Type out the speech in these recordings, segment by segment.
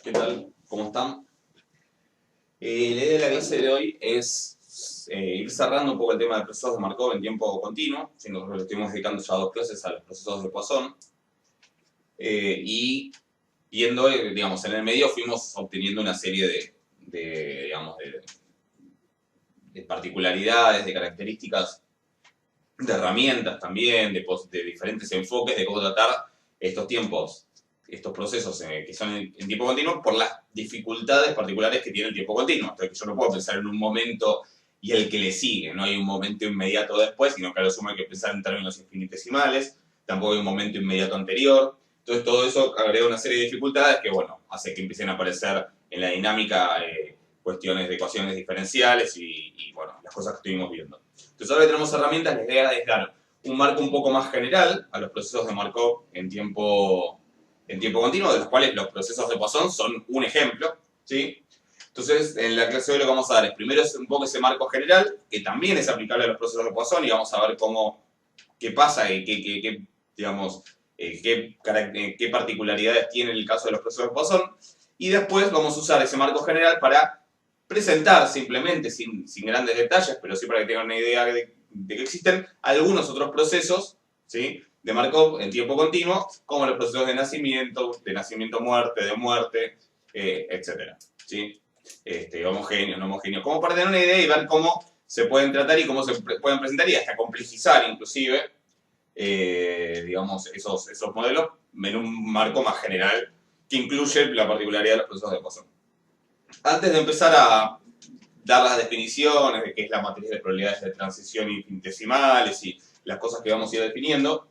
¿Qué tal? ¿Cómo están? La idea de la clase de hoy es ir cerrando un poco el tema de procesos de Markov en tiempo continuo. Si nosotros le estuvimos dedicando ya 2 clases a los procesos de Poisson. Y viendo, digamos, en el medio fuimos obteniendo una serie digamos, de particularidades, de características, de herramientas también, de diferentes enfoques de cómo tratar estos tiempos, estos procesos que son en tiempo continuo por las dificultades particulares que tiene el tiempo continuo. Entonces, yo no puedo pensar en un momento y el que le sigue, no hay un momento inmediato después, sino que a lo sumo hay que pensar en términos infinitesimales, tampoco hay un momento inmediato anterior. Entonces, todo eso agrega una serie de dificultades que, bueno, hace que empiecen a aparecer en la dinámica cuestiones de ecuaciones diferenciales y, bueno, las cosas que estuvimos viendo. Entonces ahora que tenemos herramientas, la idea es dar un marco un poco más general a los procesos de Markov en tiempo continuo, de los cuales los procesos de Poisson son un ejemplo, ¿sí? Entonces, en la clase de hoy lo que vamos a dar es primero un poco ese marco general, que también es aplicable a los procesos de Poisson, y vamos a ver qué pasa y digamos, qué particularidades tiene el caso de los procesos de Poisson. Y después vamos a usar ese marco general para presentar simplemente, sin grandes detalles, pero sí para que tengan una idea de que existen algunos otros procesos, ¿sí?, de Markov en tiempo continuo, como los procesos de nacimiento-muerte, de muerte, etc. ¿Sí? Homogéneos, no homogéneos, como para tener una idea y ver cómo se pueden tratar y cómo se pueden presentar y hasta complejizar inclusive, digamos, esos modelos en un marco más general que incluye la particularidad de los procesos de Poisson. Antes de empezar a dar las definiciones de qué es la matriz de probabilidades de transición infinitesimales y las cosas que vamos a ir definiendo,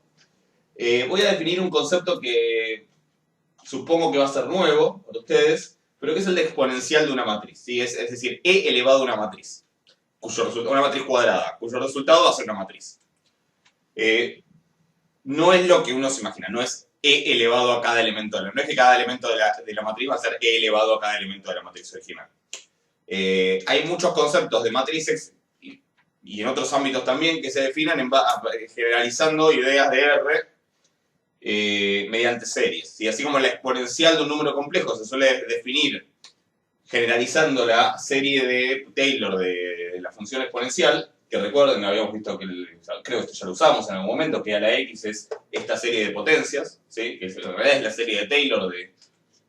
voy a definir un concepto que supongo que va a ser nuevo para ustedes, pero que es el de exponencial de una matriz, ¿sí? Es decir, e elevado a una matriz, una matriz cuadrada, cuyo resultado va a ser una matriz. No es lo que uno se imagina, no es e elevado a cada elemento, no es que cada elemento de la matriz va a ser e elevado a cada elemento de la matriz original. Hay muchos conceptos de matrices y en otros ámbitos también que se definen generalizando ideas de R mediante series. Y así como la exponencial de un número complejo se suele definir generalizando la serie de Taylor de la función exponencial, que recuerden, habíamos visto que, creo que esto ya lo usamos en algún momento, que a la X es esta serie de potencias, ¿sí?, que en realidad es la serie de Taylor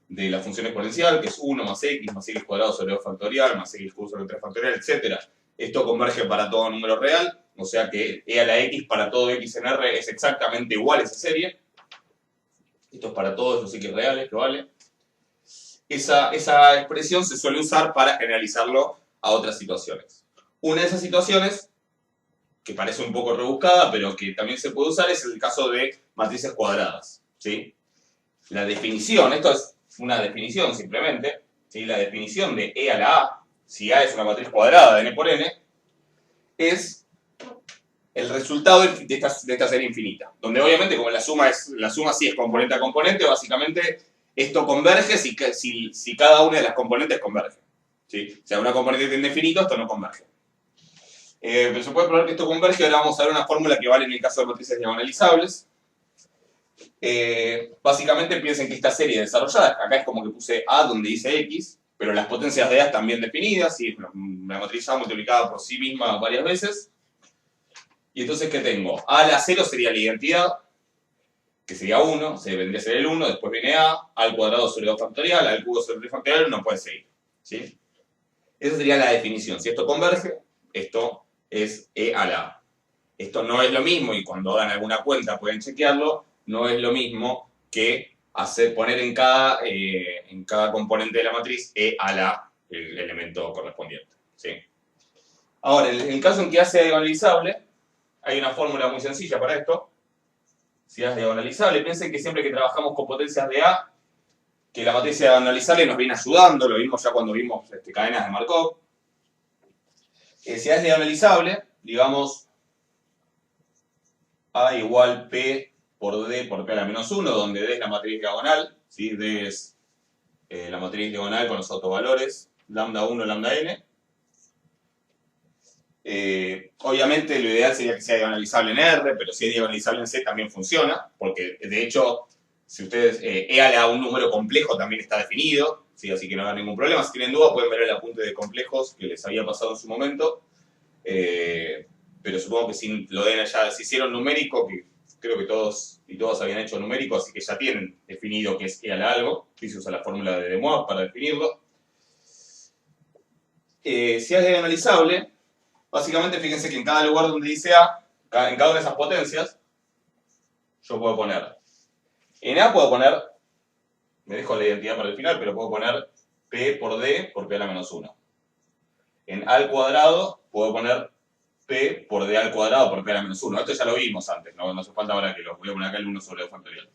de la función exponencial, que es 1 más x cuadrado sobre 2 factorial, más x cubo sobre 3 factorial, etc. Esto converge para todo número real, o sea que e a la x para todo x en R es exactamente igual a esa serie. Esto es para todos los x reales, que vale. Esa expresión se suele usar para generalizarlo a otras situaciones. Una de esas situaciones, que parece un poco rebuscada, pero que también se puede usar, es el caso de matrices cuadradas, ¿sí? La definición, esto es una definición simplemente, ¿sí? La definición de e a la a, si a es una matriz cuadrada de n por n, es el resultado de esta serie infinita, donde obviamente como la suma sí es componente a componente, básicamente esto converge si cada una de las componentes converge, ¿sí? O sea, una componente tiene infinito, esto no converge. Pero se puede probar que esto converge. Ahora vamos a ver una fórmula que vale en el caso de matrices diagonalizables. Básicamente piensen que esta serie desarrollada, acá es como que puse A donde dice X, pero las potencias de A están bien definidas, y la matriz A multiplicada por sí misma varias veces. Y entonces, ¿qué tengo? A a la 0 sería la identidad, que sería 1, se vendría a ser el 1, después viene A al cuadrado sobre 2 factorial, al cubo sobre 3 factorial, no puede seguir, ¿sí? Esa sería la definición. Si esto converge, esto es E a la A. Esto no es lo mismo, y cuando hagan alguna cuenta pueden chequearlo, no es lo mismo que poner en cada componente de la matriz E a la, el elemento correspondiente, ¿sí? Ahora, en el caso en que A sea diagonalizable, hay una fórmula muy sencilla para esto. Si A es diagonalizable, piensen que siempre que trabajamos con potencias de A, que la matriz diagonalizable nos viene ayudando, lo vimos ya cuando vimos cadenas de Markov. Si A es diagonalizable, digamos A igual P por D por P a la menos 1, donde D es la matriz diagonal, ¿sí? D es la matriz diagonal con los autovalores, lambda 1, lambda n. Obviamente lo ideal sería que sea diagonalizable en R, pero si es diagonalizable en C también funciona, porque de hecho, si ustedes, E a la un número complejo también está definido, ¿sí? Así que no hagan ningún problema. Si tienen duda pueden ver el apunte de complejos que les había pasado en su momento. Pero supongo que si lo den ya, si hicieron numérico, que creo que todos y todas habían hecho numérico, así que ya tienen definido qué es E a la algo, y se usa la fórmula de De Moivre para definirlo. Si es diagonalizable, básicamente fíjense que en cada lugar donde dice A, en cada una de esas potencias, yo puedo poner, en A puedo poner, me dejo la identidad para el final, pero puedo poner P por D por P a la menos 1. En A al cuadrado puedo poner P por D al cuadrado por P a la menos 1. Esto ya lo vimos antes, no hace falta ahora que lo voy a poner acá el 1 sobre 2 factorial.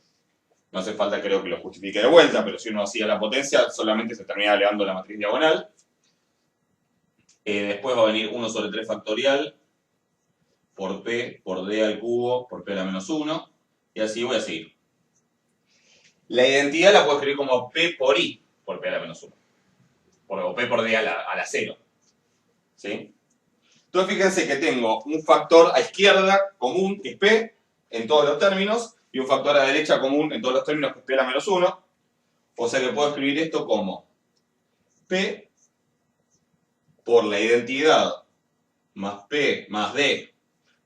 No hace falta, creo, que lo justifique de vuelta, pero si uno hacía la potencia, solamente se termina elevando la matriz diagonal. Después va a venir 1 sobre 3 factorial por P por D al cubo por P a la menos 1. Y así voy a seguir. La identidad la puedo escribir como P por I por P a la menos 1. O P por D a la 0. ¿Sí? Entonces fíjense que tengo un factor a izquierda común, que es P, en todos los términos, y un factor a derecha común en todos los términos, que es P a la menos 1. O sea que puedo escribir esto como P por la identidad más P más D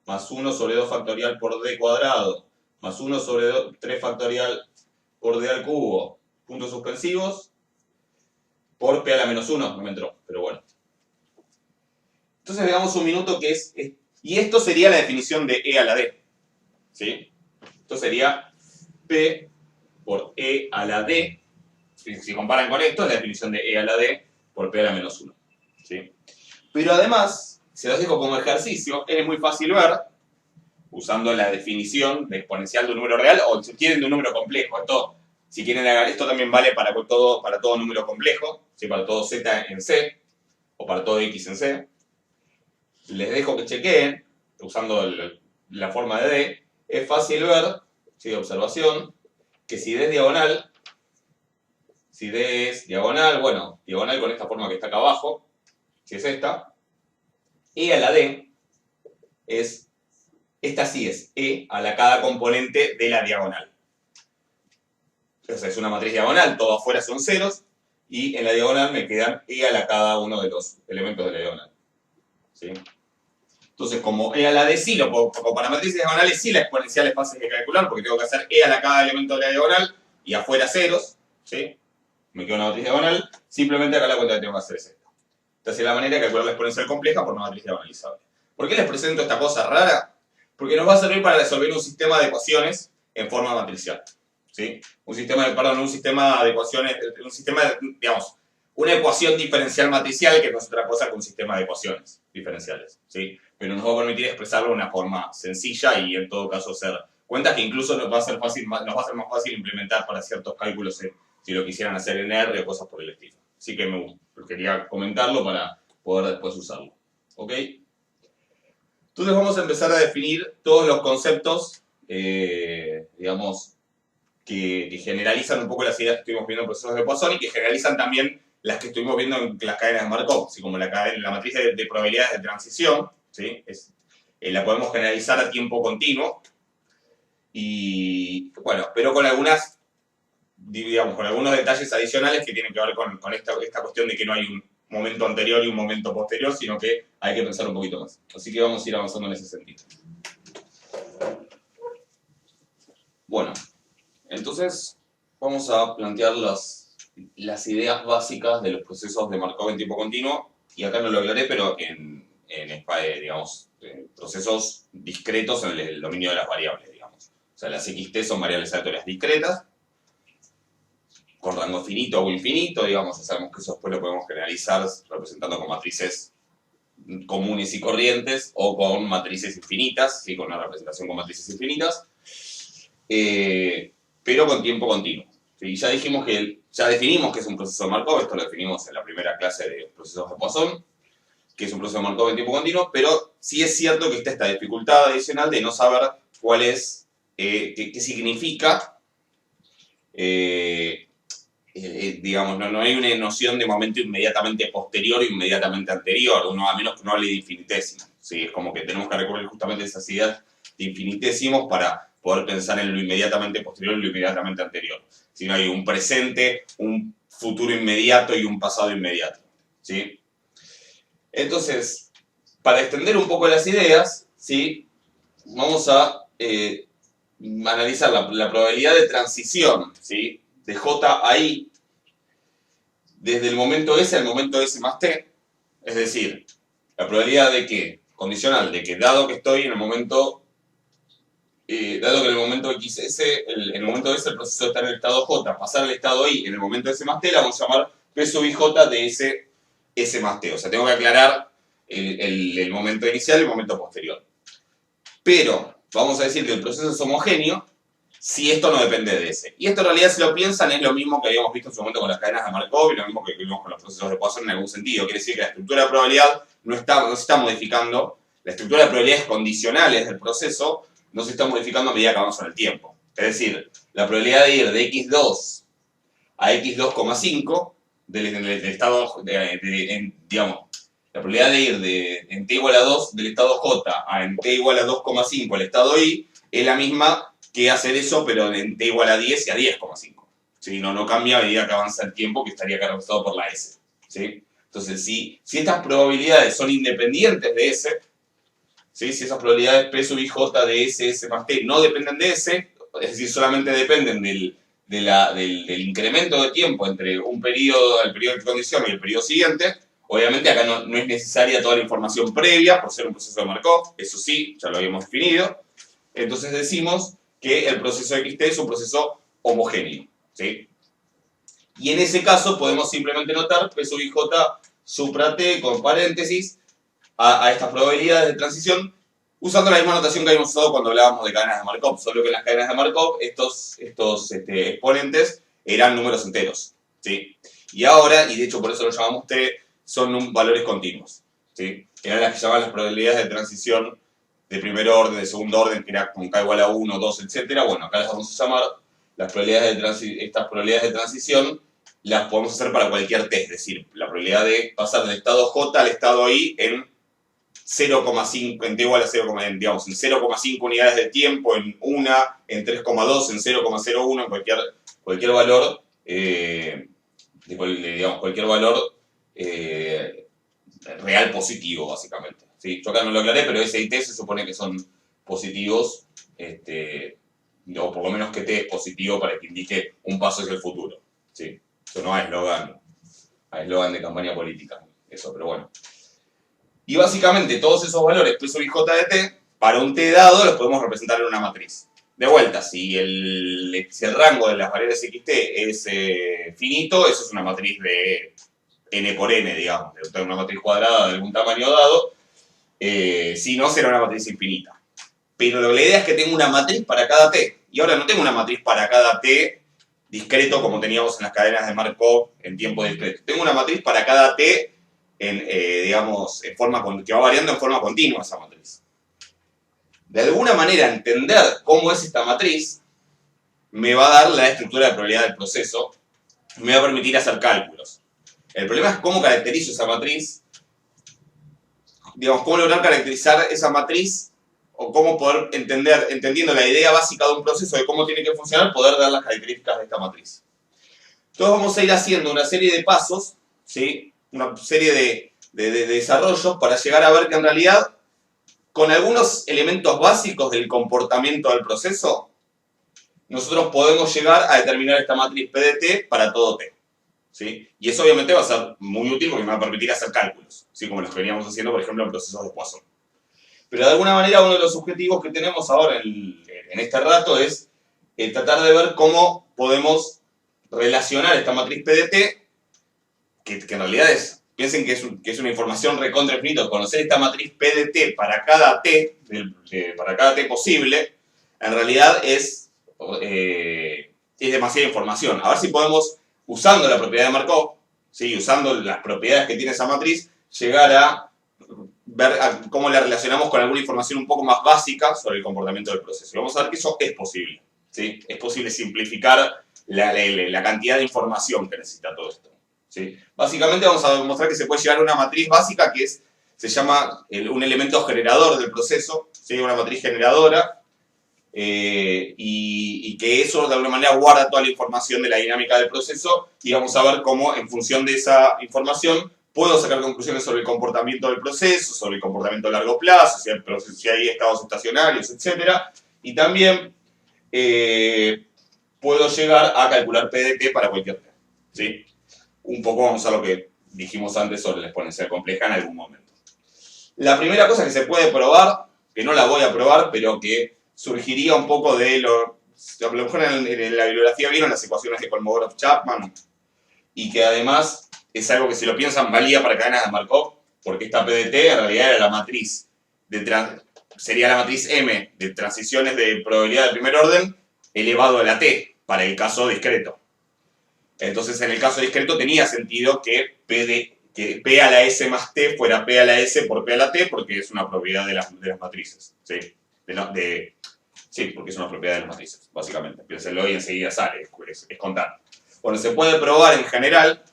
más 1 sobre 2 factorial por D cuadrado más 1 sobre 3 factorial por D al cubo, puntos suspensivos, por P a la menos 1, no me entró, pero bueno. Entonces veamos un minuto que es, y esto sería la definición de E a la D, ¿sí? Esto sería P por E a la D, si comparan con esto, es la definición de E a la D por P a la menos 1, ¿sí? Pero además, se los dejo como ejercicio, es muy fácil ver, usando la definición de exponencial de un número real, o si quieren de un número complejo. Esto, si quieren, esto también vale para todo número complejo, ¿sí? Para todo z en C, o para todo x en C. Les dejo que chequeen, usando la forma de D, es fácil ver, ¿sí? Observación, que si D es diagonal, si D es diagonal, bueno, diagonal con esta forma que está acá abajo, si es esta, E a la D es, esta sí es E a la cada componente de la diagonal. Entonces es una matriz diagonal, todo afuera son ceros, y en la diagonal me quedan E a la cada uno de los elementos de la diagonal. ¿Sí? Entonces, como E a la D sí lo puedo, como para matrices diagonales sí la exponencial es fácil de calcular, porque tengo que hacer E a la cada elemento de la diagonal, y afuera ceros, ¿sí? Me queda una matriz diagonal, simplemente acá la cuenta que tengo que hacer es esta. Entonces, la manera de calcular la exponencial compleja por una matriz diagonalizable. ¿Por qué les presento esta cosa rara? Porque nos va a servir para resolver un sistema de ecuaciones en forma matricial. ¿Sí? Un sistema de ecuaciones, digamos, una ecuación diferencial matricial que no es otra cosa que un sistema de ecuaciones diferenciales. ¿Sí? Pero nos va a permitir expresarlo de una forma sencilla y en todo caso hacer cuentas que incluso nos va a ser más fácil implementar para ciertos cálculos si lo quisieran hacer en R o cosas por el estilo. Así que quería comentarlo para poder después usarlo. ¿Ok? Entonces vamos a empezar a definir todos los conceptos, digamos, que generalizan un poco las ideas que estuvimos viendo en procesos de Poisson y que generalizan también las que estuvimos viendo en las cadenas de Markov, así como la matriz de probabilidades de transición, ¿sí? La podemos generalizar a tiempo continuo, y bueno, pero con algunas, digamos, con algunos detalles adicionales que tienen que ver con esta cuestión de que no hay un momento anterior y un momento posterior, sino que hay que pensar un poquito más. Así que vamos a ir avanzando en ese sentido. Bueno, entonces vamos a plantear las ideas básicas de los procesos de Markov en tiempo continuo, y acá no lo aclaré, pero digamos, procesos discretos en el dominio de las variables, digamos. O sea, las xt son variables aleatorias discretas, con rango finito o infinito, digamos, ya sabemos que eso después lo podemos generalizar representando con matrices comunes y corrientes o con matrices infinitas, ¿sí? Con una representación con matrices infinitas, pero con tiempo continuo. ¿Sí? Ya definimos que es un proceso de Markov, esto lo definimos en la primera clase de procesos de Poisson, que es un proceso de Markov en tiempo continuo, pero sí es cierto que está esta dificultad adicional de no saber cuál es, qué significa, digamos, no hay una noción de momento inmediatamente posterior o inmediatamente anterior, a menos que uno hable de infinitesimos. ¿Sí? Es como que tenemos que recurrir justamente a esas ideas de infinitésimos para poder pensar en lo inmediatamente posterior y lo inmediatamente anterior. Si no hay un presente, un futuro inmediato y un pasado inmediato, ¿sí? Entonces, para extender un poco las ideas, ¿sí? Vamos a analizar la probabilidad de transición, ¿sí? De J a I desde el momento S al momento S más T, es decir, la probabilidad de que, condicional, de que dado que estoy en el momento, dado que en el momento XS, en el momento S el proceso está en el estado J, pasar al estado I en el momento S más T, la vamos a llamar P sub IJ de S más T. O sea, tengo que aclarar el momento inicial y el momento posterior. Pero vamos a decir que el proceso es homogéneo si esto no depende de S. Y esto en realidad, si lo piensan, es lo mismo que habíamos visto en su momento con las cadenas de Markov y lo mismo que vimos con los procesos de Poisson en algún sentido. Quiere decir que la estructura de probabilidad no se está modificando. La estructura de probabilidades condicionales del proceso no se está modificando a medida que avanza en el tiempo. Es decir, la probabilidad de ir de x2 a x2,5 del estado, digamos, la probabilidad de ir en t igual a 2 del estado J a en t igual a 2,5 el estado I es la misma que hacer eso, pero en t igual a 10 y a 10,5. ¿Sí? No cambia a medida que avanza el tiempo, que estaría representado por la S. ¿Sí? Entonces, si estas probabilidades son independientes de S, ¿sí? Si esas probabilidades P sub IJ de S más T no dependen de S, es decir, solamente dependen del incremento de tiempo entre el periodo de condición y el periodo siguiente, obviamente acá no es necesaria toda la información previa por ser un proceso de Markov, eso sí, ya lo habíamos definido. Entonces decimos que el proceso XT es un proceso homogéneo, ¿sí? Y en ese caso podemos simplemente notar P sub IJ supra T con paréntesis a estas probabilidades de transición usando la misma notación que habíamos usado cuando hablábamos de cadenas de Markov, solo que en las cadenas de Markov estos exponentes eran números enteros, ¿sí? Y ahora, y de hecho por eso lo llamamos T, son valores continuos, ¿sí? Eran las que llamaban las probabilidades de transición de primer orden, de segundo orden, que era con K igual a 1, 2, etc. Bueno, acá las vamos a llamar las probabilidades estas probabilidades de transición las podemos hacer para cualquier T, es decir, la probabilidad de pasar del estado J al estado I en 0,5, en T igual a 0, digamos, en 0,5 unidades de tiempo, en 1, en 3,2, en 0,01, en cualquier valor, digamos, cualquier valor real positivo, básicamente. ¿Sí? Yo acá no lo aclaré, pero S y T se supone que son positivos, o por lo menos que T es positivo para que indique un paso hacia el futuro. ¿Sí? Eso no es eslogan de campaña política, eso, pero bueno. Y básicamente todos esos valores P sub IJ de T, para un T dado, los podemos representar en una matriz. De vuelta, si el rango de las variables XT es finito, eso es una matriz de n por n, digamos, de una matriz cuadrada de algún tamaño dado. Si no, será una matriz infinita. Pero la idea es que tengo una matriz para cada T. Y ahora no tengo una matriz para cada T discreto como teníamos en las cadenas de Markov en tiempo discreto. Tengo una matriz para cada T digamos, que va variando en forma continua esa matriz. De alguna manera, entender cómo es esta matriz me va a dar la estructura de probabilidad del proceso, me va a permitir hacer cálculos. El problema es cómo caracterizo esa matriz, digamos, cómo lograr caracterizar esa matriz o cómo poder entendiendo la idea básica de un proceso de cómo tiene que funcionar, poder dar las características de esta matriz. Entonces vamos a ir haciendo una serie de pasos, ¿sí? Una serie de desarrollos para llegar a ver que en realidad, con algunos elementos básicos del comportamiento del proceso, nosotros podemos llegar a determinar esta matriz P de T para todo T. ¿Sí? Y eso obviamente va a ser muy útil porque me va a permitir hacer cálculos, ¿sí? Como los que veníamos haciendo, por ejemplo, en procesos de Poisson. Pero de alguna manera uno de los objetivos que tenemos ahora en este rato es tratar de ver cómo podemos relacionar esta matriz P de T, que en realidad piensen que es una información recontra infinita, conocer esta matriz P de T para cada T posible, en realidad es demasiada información. A ver si podemos, usando la propiedad de Markov, ¿sí? Usando las propiedades que tiene esa matriz, llegar a ver cómo la relacionamos con alguna información un poco más básica sobre el comportamiento del proceso. Y vamos a ver que eso es posible, ¿sí? Es posible simplificar la cantidad de información que necesita todo esto, ¿sí? Básicamente vamos a demostrar que se puede llegar a una matriz básica que se llama un elemento generador del proceso, ¿sí? Una matriz generadora, y que eso de alguna manera guarda toda la información de la dinámica del proceso y vamos a ver cómo en función de esa información puedo sacar conclusiones sobre el comportamiento del proceso, sobre el comportamiento a largo plazo, si hay estados estacionarios, etc. Y también puedo llegar a calcular PDT para cualquier T. ¿Sí? Un poco vamos a lo que dijimos antes sobre la exponencial compleja en algún momento. La primera cosa que se puede probar, que no la voy a probar, pero que surgiría un poco de lo... A lo mejor en la bibliografía vieron las ecuaciones de Kolmogorov-Chapman, y que además es algo que si lo piensan valía para cadenas de Markov, porque esta PDT en realidad era la matriz, sería la matriz M de transiciones de probabilidad de primer orden elevado a la T, para el caso discreto. Entonces en el caso discreto tenía sentido que P a la S más T fuera P a la S por P a la T, porque es una propiedad de las matrices. ¿Sí? Sí, porque es una propiedad de las matrices, básicamente. Piénsenlo y enseguida sale, es contar. Bueno, se puede probar en general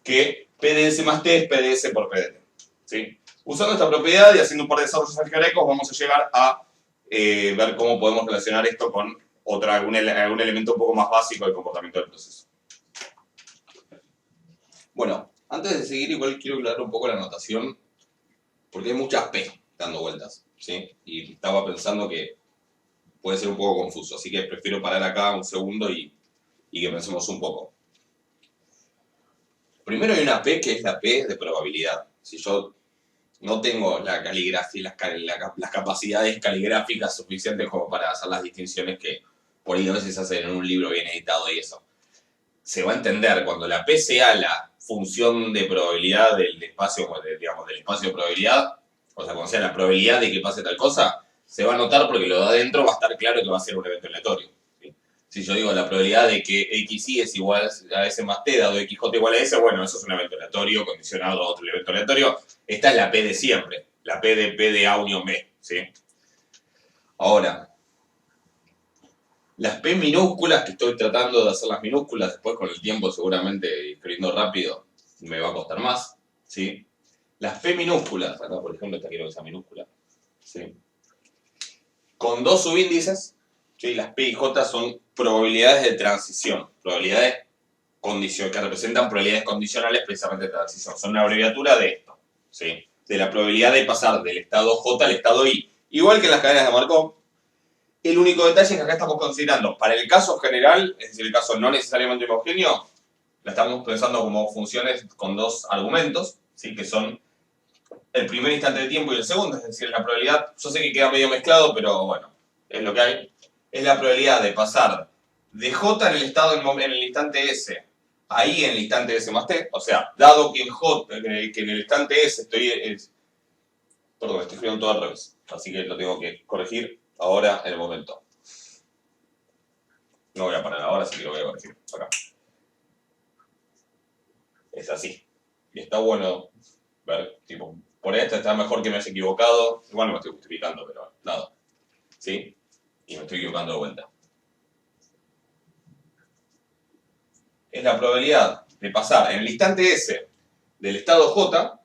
que P de S más T es P de S por P de T. ¿Sí? Usando esta propiedad y haciendo un par de desarrollos algebraicos vamos a llegar a ver cómo podemos relacionar esto con algún elemento un poco más básico del comportamiento del proceso. Bueno, antes de seguir igual quiero aclarar un poco la notación porque hay muchas P dando vueltas, ¿sí? Y estaba pensando que puede ser un poco confuso, así que prefiero parar acá un segundo y que pensemos un poco. Primero hay una P que es la P de probabilidad. Si yo no tengo la caligrafía, las capacidades caligráficas suficientes como para hacer las distinciones que por ahí a veces se hacen en un libro bien editado y eso, se va a entender cuando la P sea la función de probabilidad del espacio, digamos, del espacio de probabilidad, o sea, cuando sea la probabilidad de que pase tal cosa, se va a notar porque lo de adentro va a estar claro que va a ser un evento aleatorio. ¿Sí? Si yo digo la probabilidad de que XY es igual a S más T, dado XJ igual a S, bueno, eso es un evento aleatorio condicionado a otro evento aleatorio. Esta es la P de siempre, la P de A unión B. ¿Sí? Ahora, las P minúsculas, que estoy tratando de hacer las minúsculas, después con el tiempo seguramente escribiendo rápido me va a costar más, ¿sí? Las P minúsculas, acá por ejemplo esta quiero que sea minúscula, ¿sí? Con dos subíndices, ¿sí? Las P y J son probabilidades de transición, probabilidades que representan probabilidades condicionales precisamente de transición. Son una abreviatura de esto, ¿sí? De la probabilidad de pasar del estado J al estado I. Igual que en las cadenas de Markov. El único detalle es que acá estamos considerando, para el caso general, es decir, el caso no necesariamente homogéneo, la estamos pensando como funciones con dos argumentos, ¿sí? Que son el primer instante de tiempo y el segundo, es decir, la probabilidad, yo sé que queda medio mezclado, pero bueno, es lo que hay, es la probabilidad de pasar de J en el estado en el instante S a I en el instante S más T, o sea, dado que en el instante S perdón, estoy escribiendo todo al revés, así que lo tengo que corregir ahora en el momento. No voy a parar ahora, así que lo voy a corregir. Acá. Es así. Y está bueno ver, tipo, por esto está mejor que me haya equivocado. Igual no me estoy justificando, pero nada. ¿Sí? Y me estoy equivocando de vuelta. Es la probabilidad de pasar en el instante S del estado J,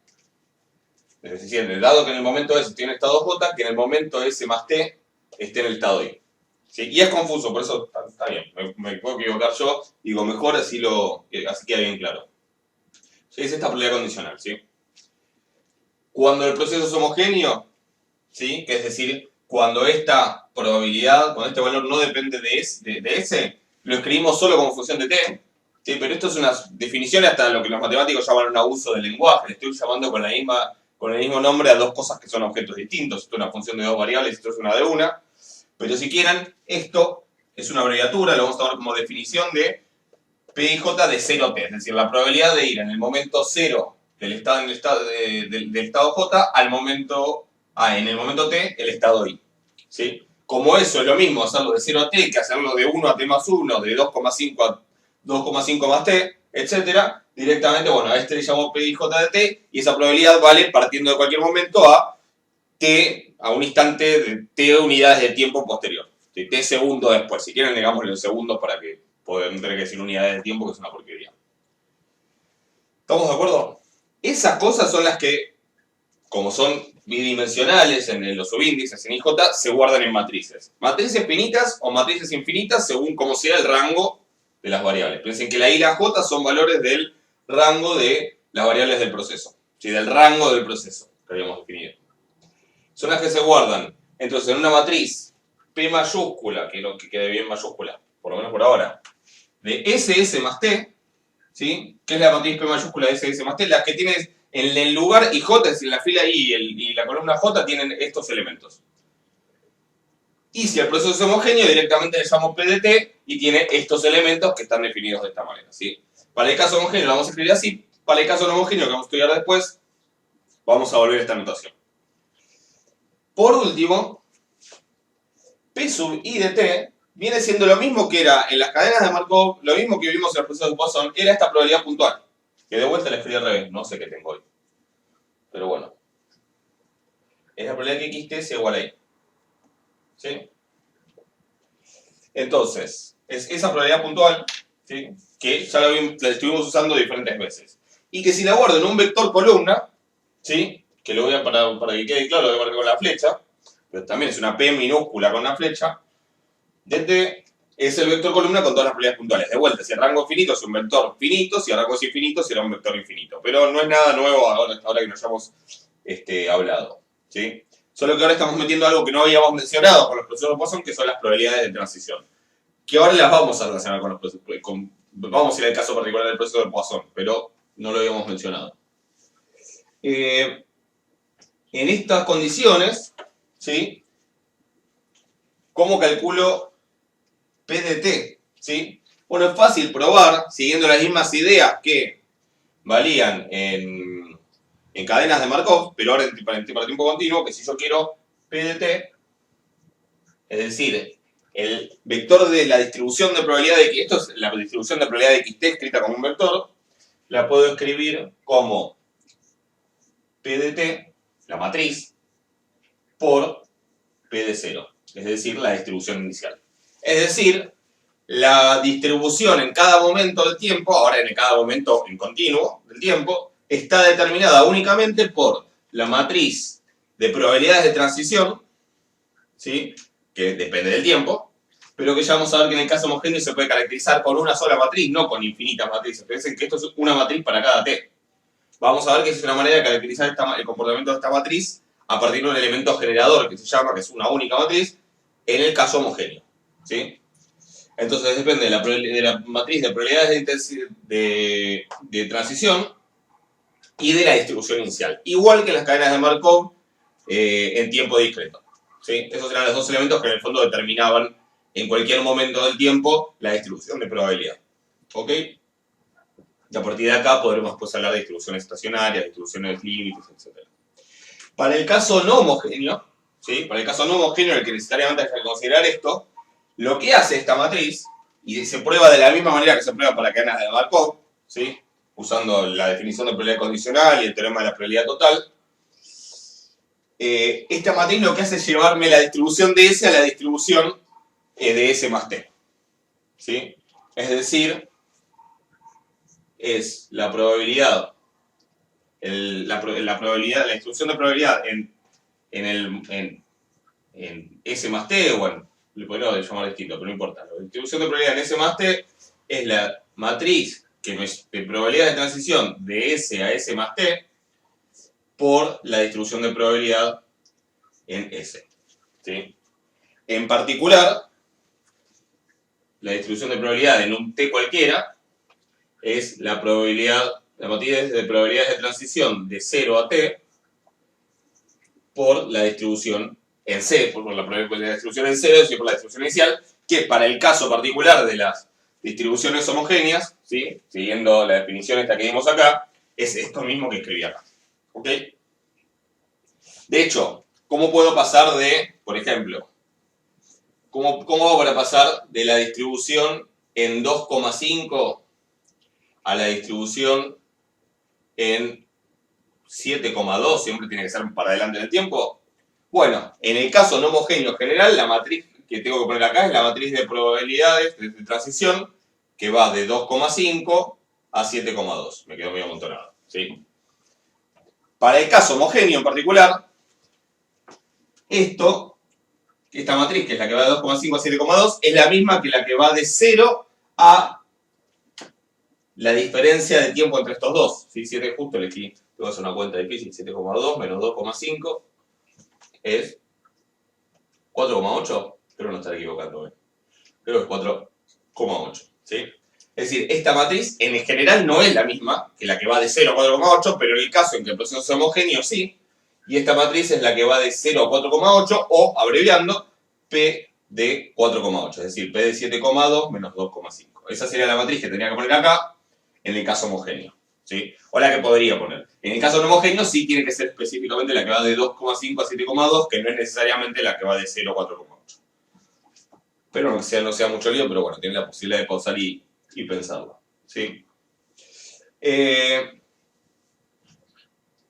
es decir, dado que en el momento S estoy en el estado J, que en el momento S más T esté en el estado I. ¿Sí? Y es confuso, por eso está bien. Me puedo equivocar yo, digo mejor así queda bien claro. ¿Sí? Es esta probabilidad condicional, ¿sí? Cuando el proceso es homogéneo, ¿sí? Que es decir, cuando esta probabilidad, cuando este valor no depende de S, lo escribimos solo como función de T. ¿Sí? Pero esto es una definición hasta lo que los matemáticos llaman un abuso del lenguaje. Le estoy llamando con el mismo nombre a dos cosas que son objetos distintos. Esto es una función de dos variables, esto es una de una. Pero si quieren, esto es una abreviatura, lo vamos a tomar como definición de P y J de 0T, es decir, la probabilidad de ir en el momento 0 del estado J al momento en el momento T, el estado I. ¿Sí? Como eso es lo mismo hacerlo de 0 a T que hacerlo de 1 a T más 1, de 2,5 a 2,5 más T, etc. Directamente, bueno, a este le llamo P y J de T y esa probabilidad vale partiendo de cualquier momento a T, a un instante de T unidades de tiempo posterior. De T segundos después. Si quieren, digámoslo en segundos para que puedan tener que decir unidades de tiempo, que es una porquería. ¿Estamos de acuerdo? Esas cosas son las que, como son bidimensionales, en los subíndices, en IJ, se guardan en matrices. Matrices finitas o matrices infinitas según cómo sea el rango de las variables. Piensen que la I y la J son valores del rango de las variables del proceso. ¿Sí? Del rango del proceso que habíamos definido. Son las que se guardan. Entonces, en una matriz P mayúscula, que lo que quede bien mayúscula, por lo menos por ahora, de SS más T, ¿sí? ¿Qué es la matriz P mayúscula de SS más T? Las que tienes en el lugar IJ, es decir, la fila I y la columna J tienen estos elementos. Y si el proceso es homogéneo, directamente le llamo P de T y tiene estos elementos que están definidos de esta manera, ¿sí? Para el caso homogéneo lo vamos a escribir así. Para el caso no homogéneo, que vamos a estudiar después, vamos a volver a esta notación. Por último, P sub I de T viene siendo lo mismo que era en las cadenas de Markov, lo mismo que vimos en el proceso de Poisson, era esta probabilidad puntual. Que de vuelta la escribí al revés, no sé qué tengo hoy. Pero bueno. Es la probabilidad que XT sea igual a I. ¿Sí? Entonces, es esa probabilidad puntual, ¿sí? Que ya la estuvimos usando diferentes veces. Y que si la guardo en un vector columna, ¿sí? Que lo voy a, para que quede claro, lo voy a marcar con la flecha, pero también es una P minúscula con la flecha, de T es el vector columna con todas las probabilidades puntuales. De vuelta, si el rango es finito es un vector finito, si el rango es infinito será un vector infinito. Pero no es nada nuevo ahora que nos hayamos hablado, ¿sí? Solo que ahora estamos metiendo algo que no habíamos mencionado con los procesos de Poisson, que son las probabilidades de transición. Que ahora las vamos a relacionar con los procesos. Vamos a ir al caso particular del proceso de Poisson, pero no lo habíamos mencionado. En estas condiciones, ¿sí? ¿Cómo calculo P de T? ¿Sí? Bueno, es fácil probar, siguiendo las mismas ideas que valían en cadenas de Markov, pero ahora para tiempo continuo, que si yo quiero P de T, es decir, el vector de la distribución de probabilidad de X, esto es la distribución de probabilidad de XT escrita como un vector, la puedo escribir como P de T, la matriz, por P de 0, es decir, la distribución inicial. Es decir, la distribución en cada momento del tiempo, ahora en cada momento en continuo del tiempo, está determinada únicamente por la matriz de probabilidades de transición, ¿sí? Que depende del tiempo, pero que ya vamos a ver que en el caso homogéneo se puede caracterizar con una sola matriz, no con infinitas matrices. Piensen que esto es una matriz para cada T. Vamos a ver que es una manera de caracterizar el comportamiento de esta matriz a partir de un elemento generador que se llama, que es una única matriz, en el caso homogéneo, ¿sí? Entonces depende de la matriz de probabilidades de transición y de la distribución inicial. Igual que en las cadenas de Markov en tiempo discreto, ¿sí? Esos eran los dos elementos que en el fondo determinaban en cualquier momento del tiempo la distribución de probabilidad. ¿Ok? Y a partir de acá podremos pues, hablar de distribuciones estacionarias, distribuciones límites, etc. Para el caso no homogéneo, ¿sí? Para el caso no homogéneo, el que necesariamente hay que considerar esto, lo que hace esta matriz, y se prueba de la misma manera que se prueba para cadenas de Markov, ¿sí? Usando la definición de probabilidad condicional y el teorema de la probabilidad total, esta matriz lo que hace es llevarme la distribución de S a la distribución de S más T, ¿sí? Es decir, es la probabilidad, la distribución de probabilidad en S más T, bueno, le podría llamar distinto, pero no importa. La distribución de probabilidad en S más T es la matriz de probabilidad de transición de S a S más T por la distribución de probabilidad en S, ¿sí? En particular, la distribución de probabilidad en un T cualquiera es la matriz de probabilidades de transición de 0 a T por la distribución en C, por la distribución en 0, es decir, por la distribución inicial, que para el caso particular de las distribuciones homogéneas, ¿sí? Siguiendo la definición esta que vimos acá, es esto mismo que escribí acá. ¿Ok? De hecho, ¿cómo puedo pasar de, por ejemplo, cómo hago para pasar de la distribución en 2,5 a la distribución en 7,2? Siempre tiene que ser para adelante en el tiempo. Bueno, en el caso no homogéneo general, la matriz que tengo que poner acá es la matriz de probabilidades de transición que va de 2,5 a 7,2. Me quedo medio amontonado, ¿sí? Para el caso homogéneo en particular, esta matriz, que es la que va de 2,5 a 7,2, es la misma que la que va de 0 a la diferencia de tiempo entre estos dos. ¿Sí? 7 justo elegí, tengo que hacer una cuenta difícil, 7,2 menos 2,5 es 4,8. Espero no estar equivocando, creo que es 4,8. ¿Sí? Es decir, esta matriz en general no es la misma que la que va de 0 a 4,8, pero en el caso en que el proceso es homogéneo, sí. Y esta matriz es la que va de 0 a 4,8 o, abreviando, P de 4,8, es decir, P de 7,2 menos 2,5. Esa sería la matriz que tendría que poner acá en el caso homogéneo. ¿Sí? O la que podría poner. En el caso no homogéneo sí tiene que ser específicamente la que va de 2,5 a 7,2, que no es necesariamente la que va de 0 a 4,8. Pero no sea mucho lío, pero bueno, tiene la posibilidad de pausar y pensarlo. ¿Sí?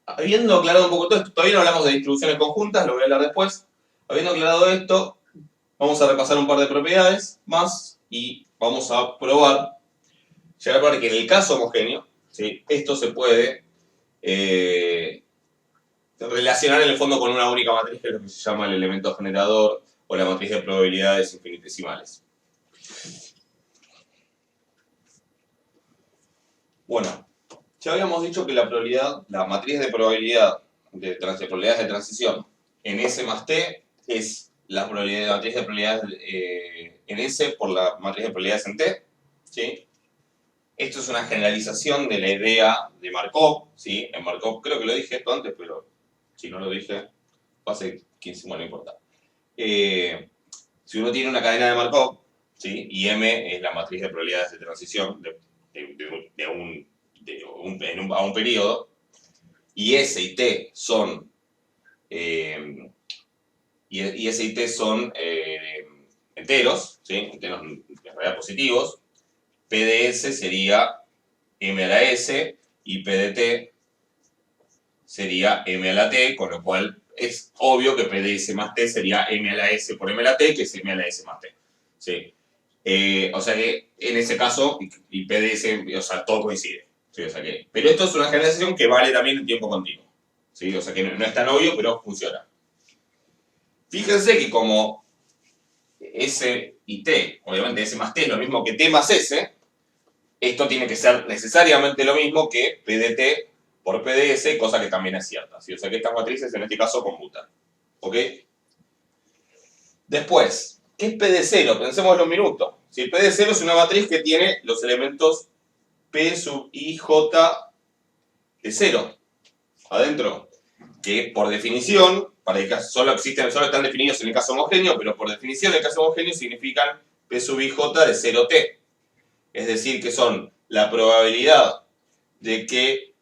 Habiendo aclarado un poco todo esto, todavía no hablamos de distribuciones conjuntas, lo voy a hablar después. Habiendo aclarado esto, vamos a repasar un par de propiedades más y vamos a probar, llegar a probar que en el caso homogéneo, ¿sí? Esto se puede relacionar en el fondo con una única matriz, que es lo que se llama el elemento generador o la matriz de probabilidades infinitesimales. Bueno, ya habíamos dicho que la matriz de probabilidad de probabilidades de transición en S más T es la matriz de probabilidades en S por la matriz de probabilidades en T. ¿Sí? Esto es una generalización de la idea de Markov. ¿Sí? En Markov creo que lo dije esto antes, pero si no lo dije, hace 15, bueno, no importa. Si uno tiene una cadena de Markov, ¿sí? Y M es la matriz de probabilidades de transición a un periodo, y S y T son enteros, ¿sí? Enteros en realidad positivos, P de S sería M a la S y P de T sería M a la T, con lo cual es obvio que P de S más T sería M a la S por M a la T, que es M a la S más T. ¿Sí? O sea que en ese caso, y P de S, o sea, todo coincide. ¿Sí? O sea que, pero esto es una generalización que vale también en tiempo continuo. ¿Sí? O sea que no es tan obvio, pero funciona. Fíjense que como S y T, obviamente S más T es lo mismo que T más S, esto tiene que ser necesariamente lo mismo que P de T por P de S, cosa que también es cierta. ¿Sí? O sea que estas matrices en este caso conmutan. ¿Ok? Después, ¿qué es P de 0? Pensémoslo un minuto. Si P de 0 es una matriz que tiene los elementos P sub I, J de 0 adentro, que por definición, para el caso, solo están definidos en el caso homogéneo, pero por definición en el caso homogéneo significan P sub I, J de 0T. Es decir, que son la probabilidad de que,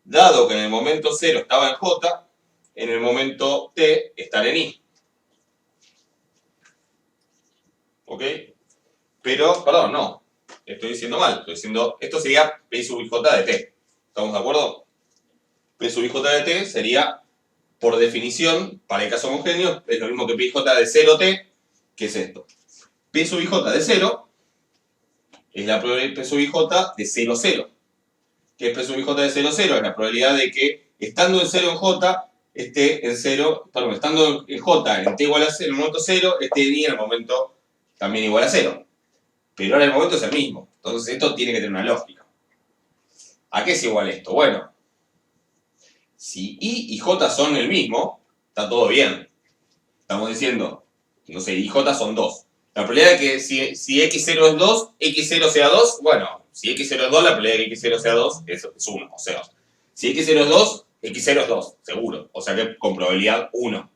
dado que en el momento 0 estaba en J, en el momento T estar en I. ¿Ok? Pero, perdón, no. Estoy diciendo mal. Estoy diciendo, esto sería P sub IJ de T. ¿Estamos de acuerdo? P sub IJ de T sería, por definición, para el caso homogéneo, es lo mismo que PIJ de 0T, que es esto. P sub IJ de 0 es la probabilidad P sub IJ de 0, 0. ¿Qué es P sub IJ de 0, 0? Es la probabilidad de que, estando en 0 en J, esté en 0, perdón, estando en J en T igual a 0, en el momento 0, esté en I en el momento también igual a 0. Pero ahora el momento es el mismo. Entonces esto tiene que tener una lógica. ¿A qué es igual esto? Bueno, si I y J son el mismo, está todo bien. Estamos diciendo, no sé, I y J son 2. La probabilidad de que si X0 es 2, X0 sea 2, bueno, si X0 es 2, la probabilidad de que X0 sea 2 es 1. O sea, si X0 es 2, X0 es 2, seguro. O sea que con probabilidad 1.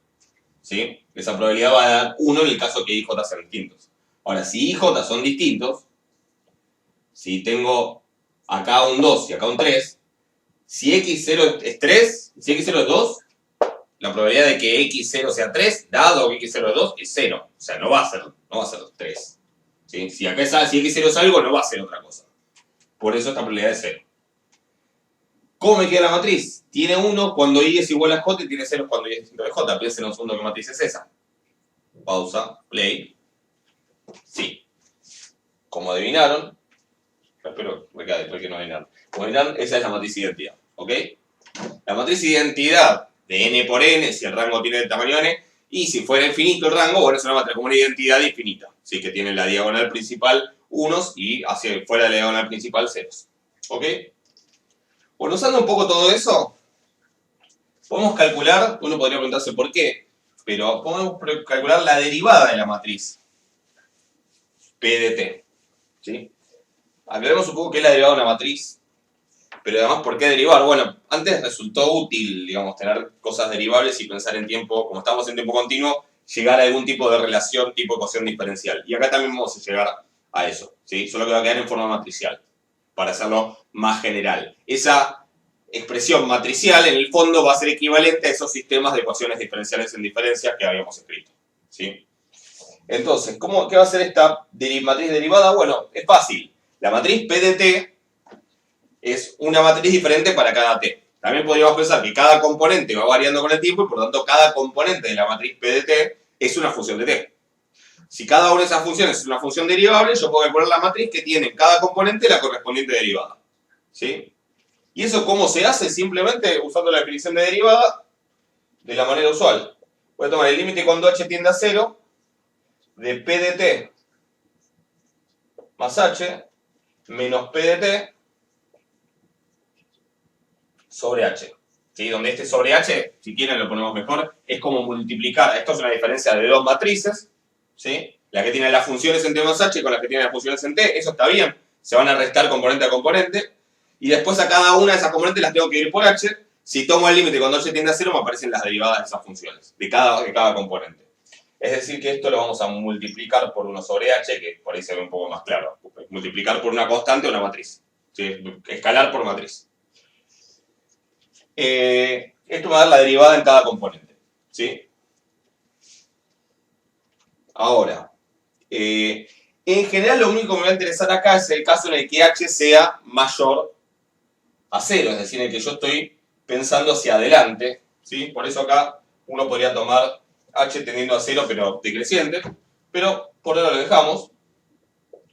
¿Sí? Esa probabilidad va a dar 1 en el caso que I y J sean distintos. Ahora, si I y J son distintos, si tengo acá un 2 y acá un 3, si X0 es 3, si X0 es 2, la probabilidad de que X0 sea 3, dado que X0 es 2, es 0. O sea, no va a ser 3. ¿Sí? Si X0 es algo, no va a ser otra cosa. Por eso esta probabilidad es 0. ¿Cómo me queda la matriz? Tiene 1 cuando I es igual a J y tiene 0 cuando I es distinto de J. Piensen un segundo qué matriz es esa. Pausa, play. Sí. Como adivinaron, espero que después que no adivinaron. Como adivinaron, esa es la matriz de identidad. ¿Ok? La matriz de identidad de n por n, si el rango tiene el tamaño n, Y si fuera infinito el rango, bueno, es una matriz como una identidad infinita, ¿sí? Que tiene la diagonal principal unos y hacia fuera de la diagonal principal ceros. ¿Ok? Bueno, usando un poco todo eso, podemos calcular, uno podría preguntarse por qué, pero podemos calcular la derivada de la matriz P de T. ¿Sí? Aclaremos un poco qué es la derivada de una matriz, pero además por qué derivar. Bueno, antes resultó útil, digamos, tener cosas derivables y pensar en tiempo, como estamos en tiempo continuo, llegar a algún tipo de relación tipo ecuación diferencial. Y acá también vamos a llegar a eso, ¿sí? Solo que va a quedar en forma matricial, para hacerlo más general. Esa expresión matricial, en el fondo, va a ser equivalente a esos sistemas de ecuaciones diferenciales en diferencias que habíamos escrito, ¿sí? Entonces, ¿qué va a ser esta matriz derivada? Bueno, es fácil. La matriz P de T es una matriz diferente para cada T. También podríamos pensar que cada componente va variando con el tiempo y por lo tanto cada componente de la matriz P de T es una función de T. Si cada una de esas funciones es una función derivable, yo puedo calcular la matriz que tiene en cada componente la correspondiente derivada. ¿Sí? ¿Y eso cómo se hace? Simplemente usando la definición de derivada de la manera usual. Voy a tomar el límite cuando h tiende a 0 de P de T más h menos P de T sobre h. ¿Sí? Donde este sobre h, si quieren lo ponemos mejor, es como multiplicar. Esto es una diferencia de dos matrices, ¿sí? La que tiene las funciones en T más h con las que tiene las funciones en T, eso está bien. Se van a restar componente a componente. Y después a cada una de esas componentes las tengo que ir por h. Si tomo el límite cuando h tiende a 0, me aparecen las derivadas de esas funciones, de cada componente. Es decir, que esto lo vamos a multiplicar por 1 sobre h, que por ahí se ve un poco más claro. Multiplicar por una constante o una matriz. ¿Sí? Escalar por matriz. Esto va a dar la derivada en cada componente. ¿Sí? Ahora, en general lo único que me va a interesar acá es el caso en el que h sea mayor a 0, es decir, en el que yo estoy pensando hacia adelante. ¿Sí? Por eso acá uno podría tomar h tendiendo a 0 pero decreciente, pero por ahora lo dejamos.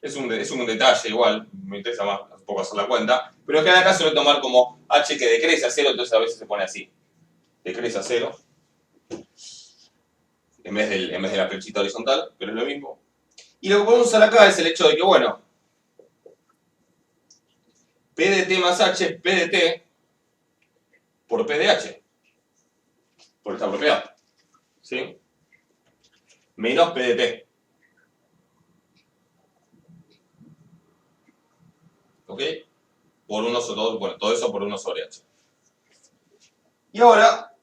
Es un detalle igual, me interesa más un poco hacer la cuenta, pero en cada caso lo voy a tomar como h que decrece a 0, entonces a veces se pone así, decrece a 0, en vez de la flechita horizontal, pero es lo mismo. Y lo que podemos usar acá es el hecho de que, bueno, P de T más h es P de T por P de h, por esta propiedad, ¿sí? Menos P de T. ¿Ok? Por 1 sobre 2, bueno, todo eso por 1 sobre h. Y ahora,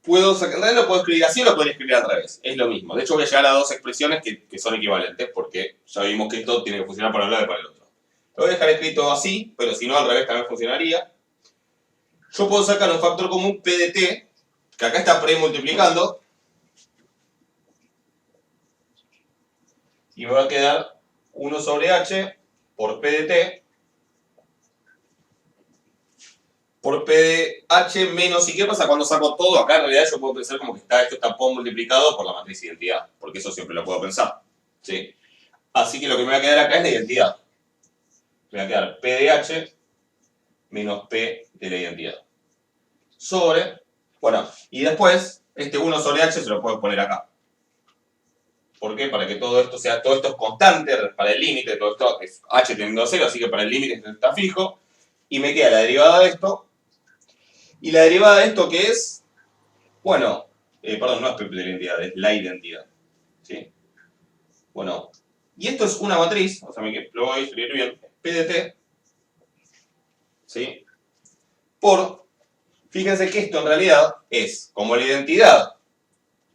en realidad lo puedo escribir así o lo puedo escribir al revés. Es lo mismo. De hecho, voy a llegar a dos expresiones que son equivalentes, porque ya vimos que esto tiene que funcionar para un lado y para el otro. Lo voy a dejar escrito así, pero si no, al revés también funcionaría. Yo puedo sacar un factor común P de T, que acá está premultiplicando, y me va a quedar 1 sobre h por P de T por P de h menos, ¿y qué pasa cuando saco todo? Acá en realidad yo puedo pensar como que esto está multiplicado por la matriz identidad, porque eso siempre lo puedo pensar, ¿sí? Así que lo que me va a quedar acá es la identidad. Me va a quedar P de h menos P de la identidad. Sobre, bueno, y después, este 1 sobre h se lo puedo poner acá. ¿Por qué? Para que todo esto es constante para el límite, todo esto es h teniendo a 0, así que para el límite está fijo. Y me queda la derivada de esto. ¿Y la derivada de esto qué es? Bueno, perdón, no es P de la identidad, es la identidad. ¿Sí? Bueno, y esto es una matriz, o sea, lo voy a escribir bien, P de T, ¿sí? Fíjense que esto en realidad es, como la identidad,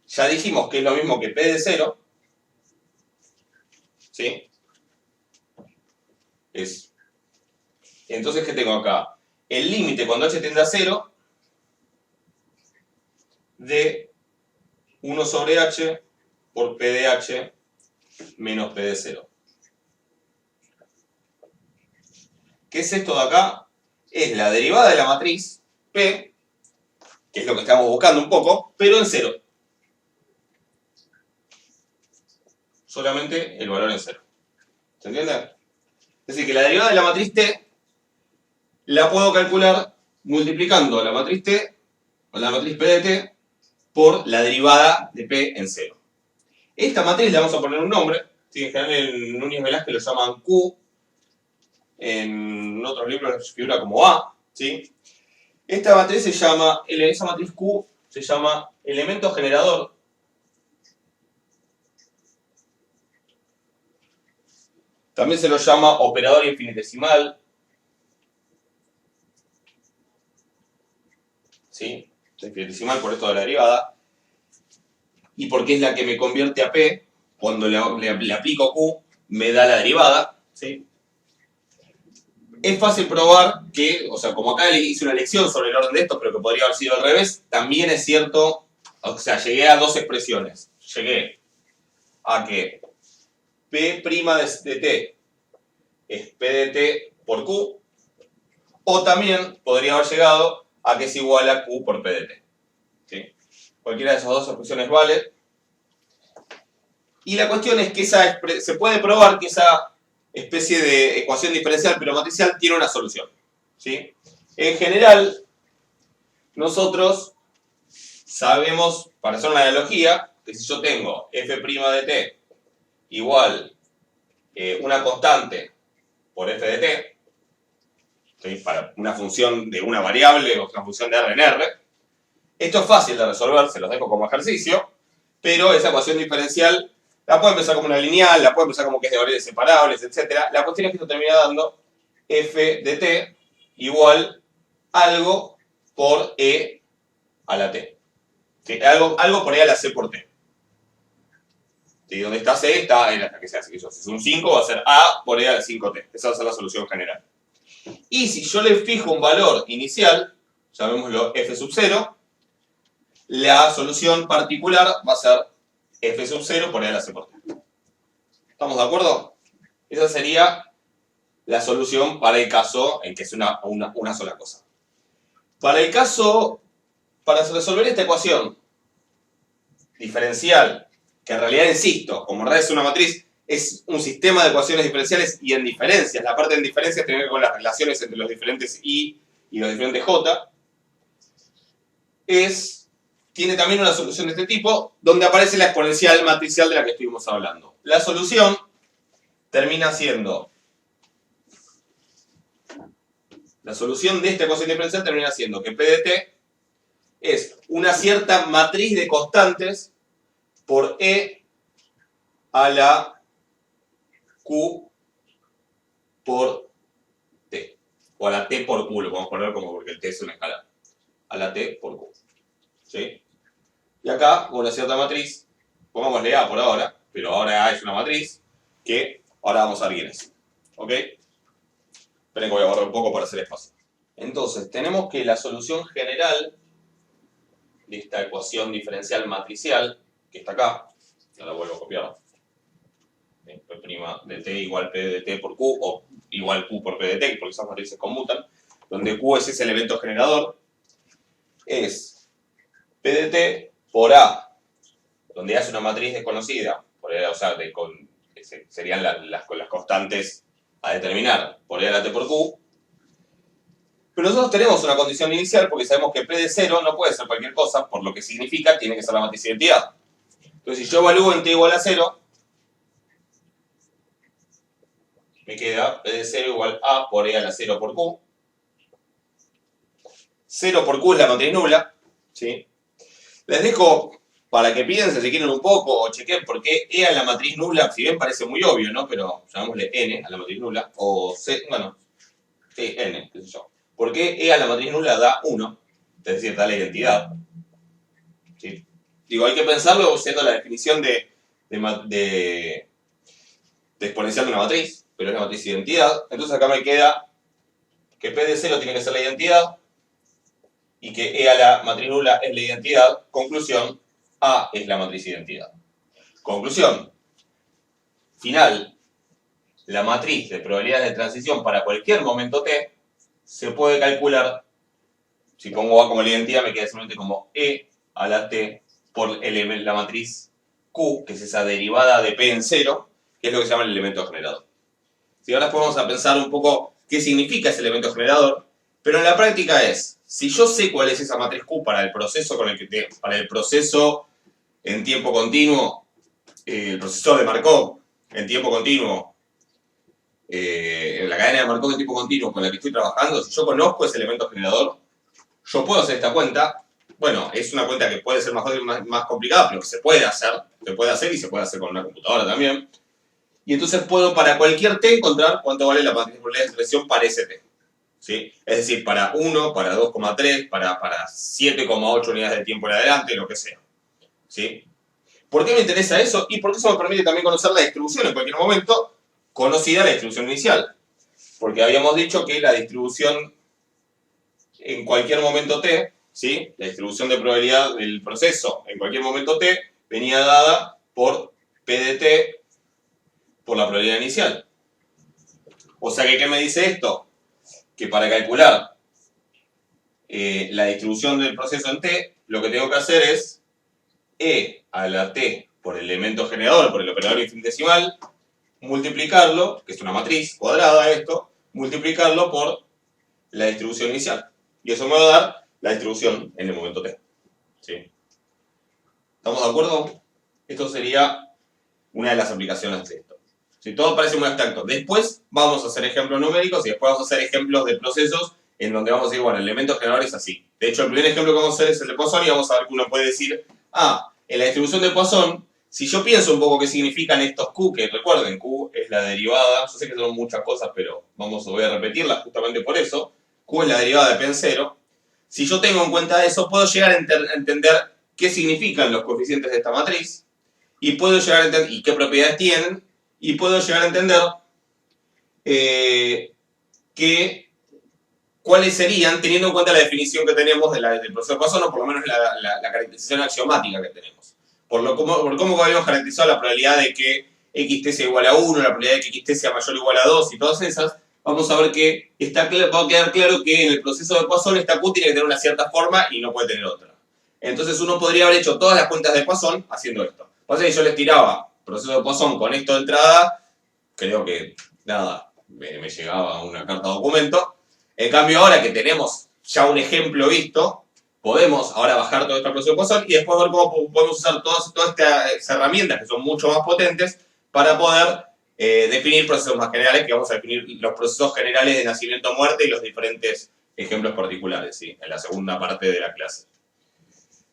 ya dijimos que es lo mismo que P de 0, ¿sí? Entonces, ¿qué tengo acá? El límite cuando h tiende a 0 de 1 sobre h por P de h menos P de 0. ¿Qué es esto de acá? Es la derivada de la matriz P, que es lo que estamos buscando un poco, pero en 0. Solamente el valor en 0. ¿Se entiende? Es decir, que la derivada de la matriz T la puedo calcular multiplicando la matriz T, o la matriz P de T, por la derivada de P en 0. Esta matriz le vamos a poner un nombre. ¿Sí? En general en Núñez Velázquez lo llaman Q. En otros libros figura como A. ¿Sí? Esta matriz se llama, esa matriz Q se llama elemento generador. También se lo llama operador infinitesimal. ¿Sí? Infinitesimal por esto de la derivada. Y porque es la que me convierte a P, cuando le aplico Q, me da la derivada. ¿Sí? Es fácil probar que, o sea, como acá le hice una lección sobre el orden de estos, pero que podría haber sido al revés, también es cierto, o sea, llegué a dos expresiones. Llegué a que P' de T es P de T por Q, o también podría haber llegado a que es igual a Q por P de T. ¿Sí? Cualquiera de esas dos expresiones vale. Y la cuestión es que se puede probar que esa especie de ecuación diferencial pero matricial tiene una solución. ¿Sí? En general, nosotros sabemos, para hacer una analogía, que si yo tengo f' de t igual una constante por f de t, ¿sí? Para una función de una variable o una función de R en R, esto es fácil de resolver, se los dejo como ejercicio, pero esa ecuación diferencial la pueden pensar como una lineal, la pueden pensar como que es de variables separables, etc. La cuestión es que esto termina dando f de t igual algo por e a la t. ¿Sí? Algo por e a la c por t. ¿Sí? Donde está c está en la que se hace. Si es un 5 va a ser a por e a la 5t. Esa va a ser la solución general. Y si yo le fijo un valor inicial, llamémoslo f sub 0, la solución particular va a ser f sub 0 por e a la c por t. ¿Estamos de acuerdo? Esa sería la solución para el caso en que es una sola cosa. Para resolver esta ecuación diferencial, que en realidad, insisto, como en realidad es una matriz, es un sistema de ecuaciones diferenciales y en diferencias. La parte en diferencias tiene que ver con las relaciones entre los diferentes i y los diferentes j. Tiene también una solución de este tipo, donde aparece la exponencial matricial de la que estuvimos hablando. La solución termina siendo, la solución de esta ecuación diferencial termina siendo que P de t es una cierta matriz de constantes por e a la q por t. O a la t por q, lo podemos poner como porque el t es una escala. A la t por q. ¿Sí? Y acá, una cierta matriz, pongámosle A por ahora, pero ahora A es una matriz, que ahora vamos a ver quién es. ¿Ok? Esperen que voy a borrar un poco para hacer espacio. Entonces, tenemos que la solución general de esta ecuación diferencial matricial, que está acá, no la vuelvo a copiar, P' de t igual P de t por Q, o igual Q por P de t, porque esas matrices conmutan, donde Q es ese elemento generador, es P de t por A, donde A es una matriz desconocida, o sea, serían las constantes a determinar, por E a la t por Q. Pero nosotros tenemos una condición inicial porque sabemos que P de 0 no puede ser cualquier cosa, por lo que significa tiene que ser la matriz de identidad. Entonces, si yo evalúo en t igual a 0, me queda P de 0 igual a por E a la 0 por Q. 0 por Q es la matriz nula. ¿Sí? Les dejo para que piensen si quieren un poco o chequen por qué E a la matriz nula, si bien parece muy obvio, ¿no? Pero llamémosle N a la matriz nula, o C, bueno, sí, N, qué sé yo. ¿Por qué E a la matriz nula da 1? Es decir, da la identidad. ¿Sí? Digo, hay que pensarlo siendo la definición de exponencial de una matriz, pero es la matriz de identidad. Entonces acá me queda que P de 0 tiene que ser la identidad y que E a la matriz nula es la identidad. Conclusión, A es la matriz de identidad. Conclusión final, la matriz de probabilidades de transición para cualquier momento t se puede calcular, si pongo A como la identidad me queda simplemente como E a la t por la matriz Q, que es esa derivada de P en 0, que es lo que se llama el elemento generador. Si ahora podemos a pensar un poco qué significa ese elemento generador, pero en la práctica es, si yo sé cuál es esa matriz Q para el proceso para el proceso en tiempo continuo, el procesor de Markov en tiempo continuo, en la cadena de Markov en tiempo continuo con la que estoy trabajando, si yo conozco ese elemento generador, yo puedo hacer esta cuenta. Bueno, es una cuenta que puede ser más fácil, más complicada, pero que se puede hacer y se puede hacer con una computadora también. Y entonces puedo para cualquier t encontrar cuánto vale la matriz de probabilidad de expresión para ese t. ¿Sí? Es decir, para 1, para 2,3, para 7,8 unidades de tiempo en adelante, lo que sea. ¿Sí? ¿Por qué me interesa eso? Y porque eso me permite también conocer la distribución en cualquier momento, conocida la distribución inicial. Porque habíamos dicho que la distribución en cualquier momento t, ¿sí? La distribución de probabilidad del proceso en cualquier momento t venía dada por p de t por la probabilidad inicial. O sea que, ¿qué me dice esto? Que para calcular la distribución del proceso en t, lo que tengo que hacer es e a la t por el elemento generador, por el operador infinitesimal, multiplicarlo, que es una matriz cuadrada esto, multiplicarlo por la distribución inicial. Y eso me va a dar la distribución en el momento t. ¿Sí? ¿Estamos de acuerdo? Esto sería una de las aplicaciones de esto. ¿Sí? Todo parece muy abstracto. Después vamos a hacer ejemplos numéricos y después vamos a hacer ejemplos de procesos en donde vamos a decir, bueno, el elemento generador es así. De hecho, el primer ejemplo que vamos a hacer es el de Poisson y vamos a ver que uno puede decir, en la distribución de Poisson, si yo pienso un poco qué significan estos Q, que recuerden, Q es la derivada, yo sé que son muchas cosas, pero voy a repetirlas justamente por eso. Q es la derivada de P en 0. Si yo tengo en cuenta eso, puedo llegar a entender qué significan los coeficientes de esta matriz y puedo llegar a entender y qué propiedades tienen y puedo llegar a entender cuáles serían, teniendo en cuenta la definición que tenemos del proceso de Poisson, o por lo menos la caracterización axiomática que tenemos. Por cómo habíamos caracterizado la probabilidad de que xt sea igual a 1, la probabilidad de que xt sea mayor o igual a 2 y todas esas, vamos a ver que va a quedar claro que en el proceso de Poisson esta Q tiene que tener una cierta forma y no puede tener otra. Entonces uno podría haber hecho todas las cuentas de Poisson haciendo esto. Pasa que yo les tiraba proceso de Poisson con esto de entrada, creo que nada, me llegaba una carta de documento. En cambio, ahora que tenemos ya un ejemplo visto, podemos ahora bajar todo este proceso de Poisson y después ver cómo podemos usar todas estas herramientas que son mucho más potentes para poder definir procesos más generales, que vamos a definir los procesos generales de nacimiento-muerte y los diferentes ejemplos particulares, ¿sí? En la segunda parte de la clase.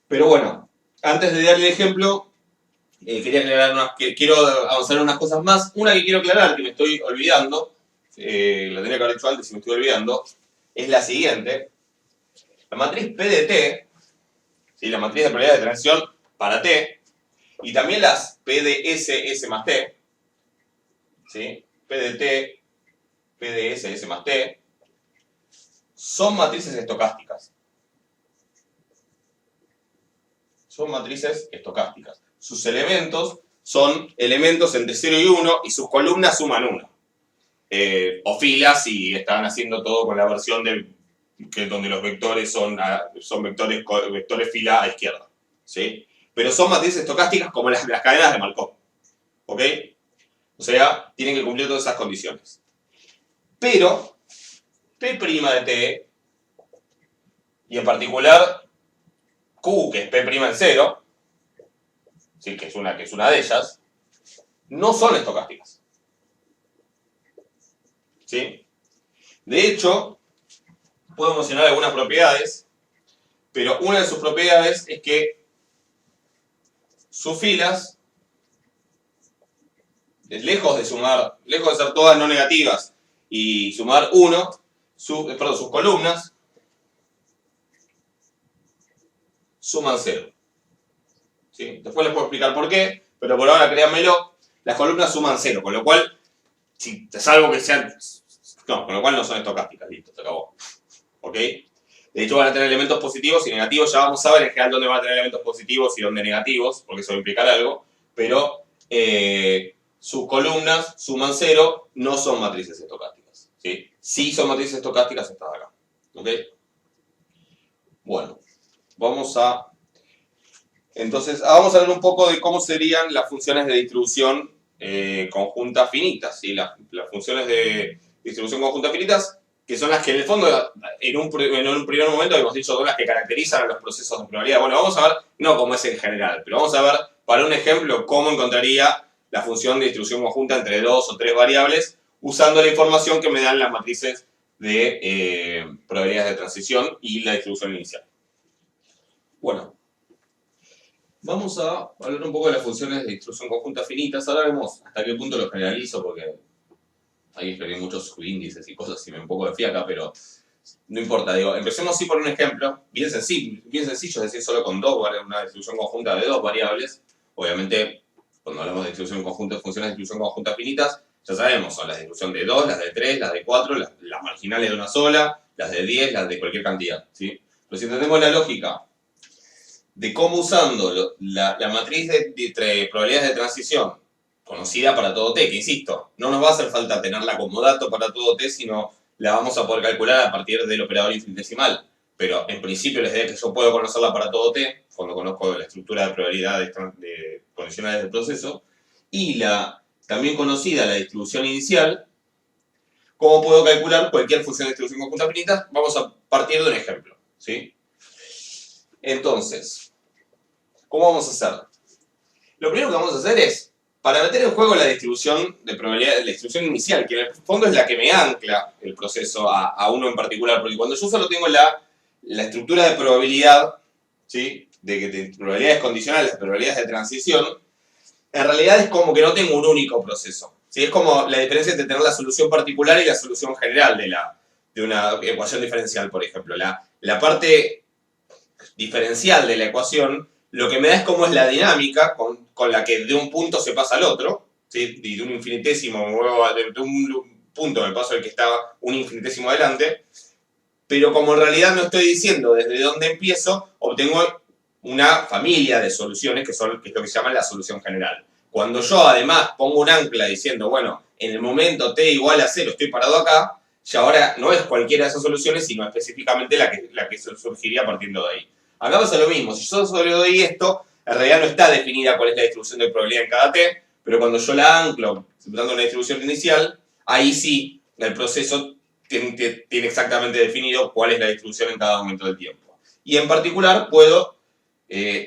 Pero bueno, antes de dar el ejemplo, quiero avanzar en unas cosas más. Una que quiero aclarar, que me estoy olvidando, la tenía que haber hecho antes y me estoy olvidando, es la siguiente. La matriz P de T, ¿sí? La matriz de probabilidad de transición para T, y también las P de S más T, ¿sí? P de T, P de S más T, son matrices estocásticas. Son matrices estocásticas. Sus elementos son elementos entre 0 y 1 y sus columnas suman 1. O filas si están haciendo todo con la versión donde los vectores son vectores fila a izquierda. ¿Sí? Pero son matrices estocásticas como las cadenas de Markov. ¿Ok? O sea, tienen que cumplir todas esas condiciones. Pero P' de T, y en particular Q, que es P' en 0, ¿sí? que es una de ellas, no son estocásticas. ¿Sí? De hecho, puedo mencionar algunas propiedades, pero una de sus propiedades es que sus filas, lejos de ser todas no negativas y sumar 1, sus columnas suman 0. ¿Sí? Después les puedo explicar por qué, pero por ahora créanmelo, las columnas suman 0, con lo cual, salvo que sean... No, con lo cual no son estocásticas, listo, se acabó. ¿Ok? De hecho van a tener elementos positivos y negativos, ya vamos a ver en general dónde van a tener elementos positivos y dónde negativos, porque eso va a implicar algo, pero sus columnas suman 0, no son matrices estocásticas. ¿Sí? Sí son matrices estocásticas estas de acá. ¿Ok? Bueno, entonces, vamos a ver un poco de cómo serían las funciones de distribución conjunta finitas. ¿Sí? Las funciones de distribución conjunta finitas que son las que en el fondo, en un primer momento hemos dicho, son las que caracterizan a los procesos de probabilidad. Bueno, vamos a ver, no cómo es en general, pero vamos a ver, para un ejemplo, cómo encontraría la función de distribución conjunta entre 2 o 3 variables, usando la información que me dan las matrices de probabilidades de transición y la distribución inicial. Bueno, vamos a hablar un poco de las funciones de distribución conjunta finitas. Ahora vemos hasta qué punto lo generalizo, porque ahí escribí muchos subíndices y cosas y me un poco de fiaca, pero no importa. Digo, empecemos sí por un ejemplo bien sencillo, es decir, solo con una distribución conjunta de 2 variables. Obviamente, cuando hablamos de distribución conjunta, funciones de distribución conjunta finitas, ya sabemos, son las de distribución de 2, las de 3, las de 4, las marginales de una sola, las de 10, las de cualquier cantidad, ¿sí? Pero si entendemos la lógica de cómo usando la matriz de probabilidades de transición conocida para todo t, que insisto, no nos va a hacer falta tenerla como dato para todo t, sino la vamos a poder calcular a partir del operador infinitesimal. Pero en principio les diré que yo puedo conocerla para todo t, cuando conozco la estructura de probabilidades de condicionales del proceso, y la también conocida, la distribución inicial, cómo puedo calcular cualquier función de distribución conjunta finita. Vamos a partir de un ejemplo, ¿sí? Entonces, ¿cómo vamos a hacer? Lo primero que vamos a hacer es, para meter en juego la distribución de probabilidad, la distribución inicial, que en el fondo es la que me ancla el proceso a uno en particular, porque cuando yo solo tengo la estructura de probabilidad, ¿sí? de probabilidades condicionales, de probabilidades de transición, en realidad es como que no tengo un único proceso, ¿sí? Es como la diferencia entre tener la solución particular y la solución general de una ecuación diferencial, por ejemplo. La parte diferencial de la ecuación lo que me da es cómo es la dinámica con la que de un punto se pasa al otro, ¿sí? De un infinitésimo, de un punto me paso al que estaba un infinitésimo adelante, pero como en realidad no estoy diciendo desde dónde empiezo, obtengo una familia de soluciones que es lo que se llama la solución general. Cuando yo además pongo un ancla diciendo, bueno, en el momento t igual a 0 estoy parado acá, ya ahora no es cualquiera de esas soluciones, sino específicamente la que surgiría partiendo de ahí. Acá pasa lo mismo, si yo solo doy esto, en realidad no está definida cuál es la distribución de probabilidad en cada t, pero cuando yo la anclo, dando una distribución inicial, ahí sí el proceso tiene exactamente definido cuál es la distribución en cada momento del tiempo. Y en particular puedo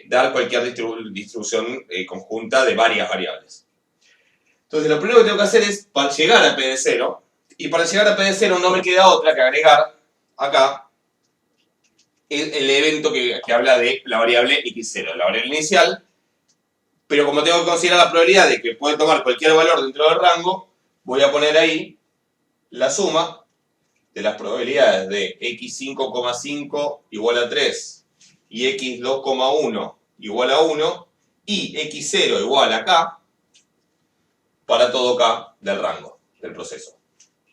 dar cualquier distribución conjunta de varias variables. Entonces lo primero que tengo que hacer es, para llegar a P de 0, y para llegar a P de 0 no me queda otra que agregar acá el evento que habla de la variable x0, la variable inicial, pero como tengo que considerar la probabilidad de que puede tomar cualquier valor dentro del rango, voy a poner ahí la suma de las probabilidades de x5,5 igual a 3 y x2,1 igual a 1 y x0 igual a k para todo k del rango del proceso,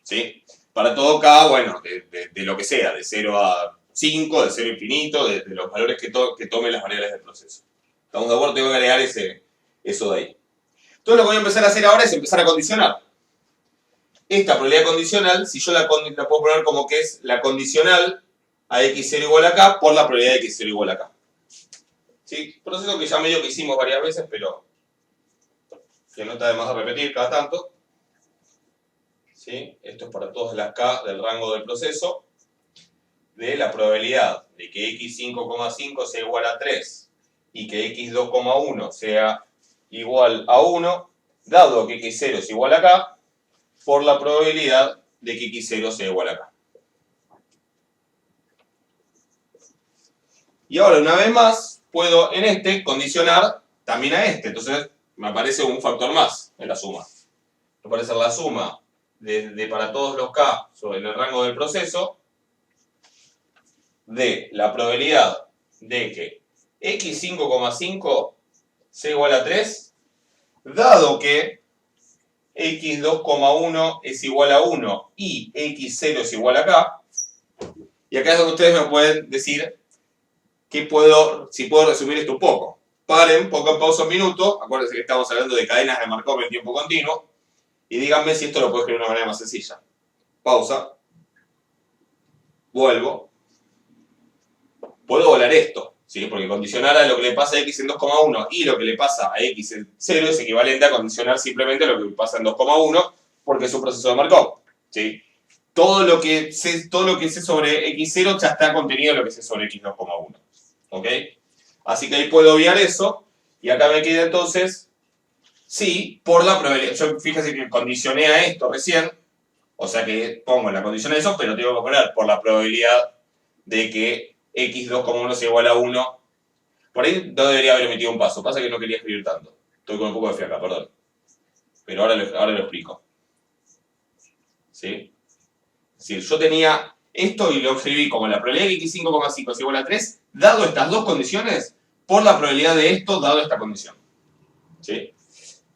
¿sí? Para todo k, bueno, de lo que sea, de 0 a 5, de 0 a infinito, de los valores que tomen las variables del proceso. ¿Estamos de acuerdo? Tengo que agregar eso de ahí. Entonces lo que voy a empezar a hacer ahora es empezar a condicionar. Esta probabilidad condicional, si yo la puedo poner como que es la condicional a x0 igual a k por la probabilidad de x0 igual a k. ¿Sí? Proceso que ya medio que hicimos varias veces, pero que no está de más de repetir cada tanto. ¿Sí? Esto es para todas las k del rango del proceso. De la probabilidad de que x5,5 sea igual a 3 y que x2,1 sea igual a 1, dado que x0 es igual a k, por la probabilidad de que x0 sea igual a k. Y ahora, una vez más, puedo en este condicionar también a este. Entonces, me aparece un factor más en la suma. Me aparece la suma de para todos los k sobre el rango del proceso de la probabilidad de que x5,5 sea igual a 3, dado que x2,1 es igual a 1 y x0 es igual a k. Y acá es donde ustedes me pueden decir si puedo resumir esto un poco. Paren, pongan pausa un minuto, acuérdense que estamos hablando de cadenas de Markov en tiempo continuo, y díganme si esto lo puedo escribir de una manera más sencilla. Pausa. Vuelvo. Puedo volar esto, ¿sí? Porque condicionar a lo que le pasa a x en 2,1 y lo que le pasa a x en 0 es equivalente a condicionar simplemente lo que pasa en 2,1 porque es un proceso de Markov, ¿sí? todo lo que sé sobre x0 ya está contenido en lo que sé sobre x2,1. ¿Ok? Así que ahí puedo obviar eso. Y acá me queda entonces, sí, por la probabilidad. Yo fíjese que condicioné a esto recién. O sea que pongo la condición de eso, pero tengo que poner por la probabilidad de que x2,1 sea igual a 1. Por ahí no debería haber metido un paso. Pasa que no quería escribir tanto. Estoy con un poco de fiaca, perdón. Pero ahora lo explico. ¿Sí? Es decir, yo tenía esto y lo escribí como la probabilidad de que x5,5 es igual a 3, dado estas dos condiciones, por la probabilidad de esto, dado esta condición. ¿Sí?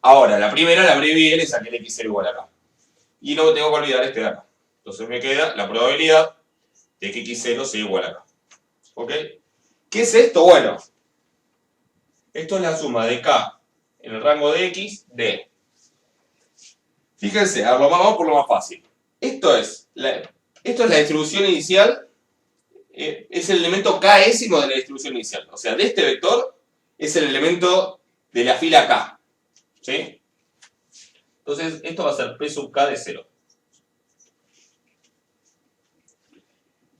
Ahora, la primera la abrevié y le saqué el x0 igual acá. Y no me tengo que olvidar este de acá. Entonces me queda la probabilidad de que x0 sea igual acá. ¿Ok? ¿Qué es esto? Bueno, esto es la suma de k en el rango de x de... Fíjense, ahora vamos por lo más fácil. Esto es la distribución inicial, es el elemento késimo de la distribución inicial. O sea, de este vector es el elemento de la fila k. ¿Sí? Entonces, esto va a ser p sub k de 0.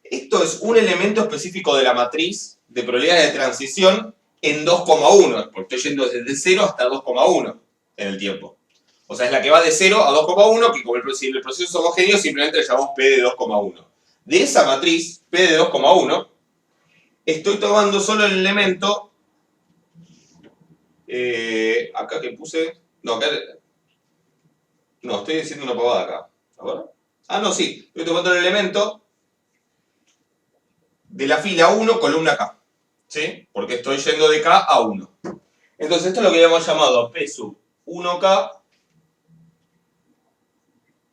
Esto es un elemento específico de la matriz de probabilidad de transición en 2,1, porque estoy yendo desde 0 hasta 2,1 en el tiempo. O sea, es la que va de 0 a 2,1, que como el proceso es homogéneo, simplemente le llamamos P de 2,1. De esa matriz, P de 2,1, estoy tomando solo el elemento... acá que puse... No, acá... No, estoy diciendo una pavada acá. A ver. Ah, no, sí. Estoy tomando el elemento de la fila 1, columna K. ¿Sí? Porque estoy yendo de K a 1. Entonces, esto es lo que habíamos llamado P sub 1K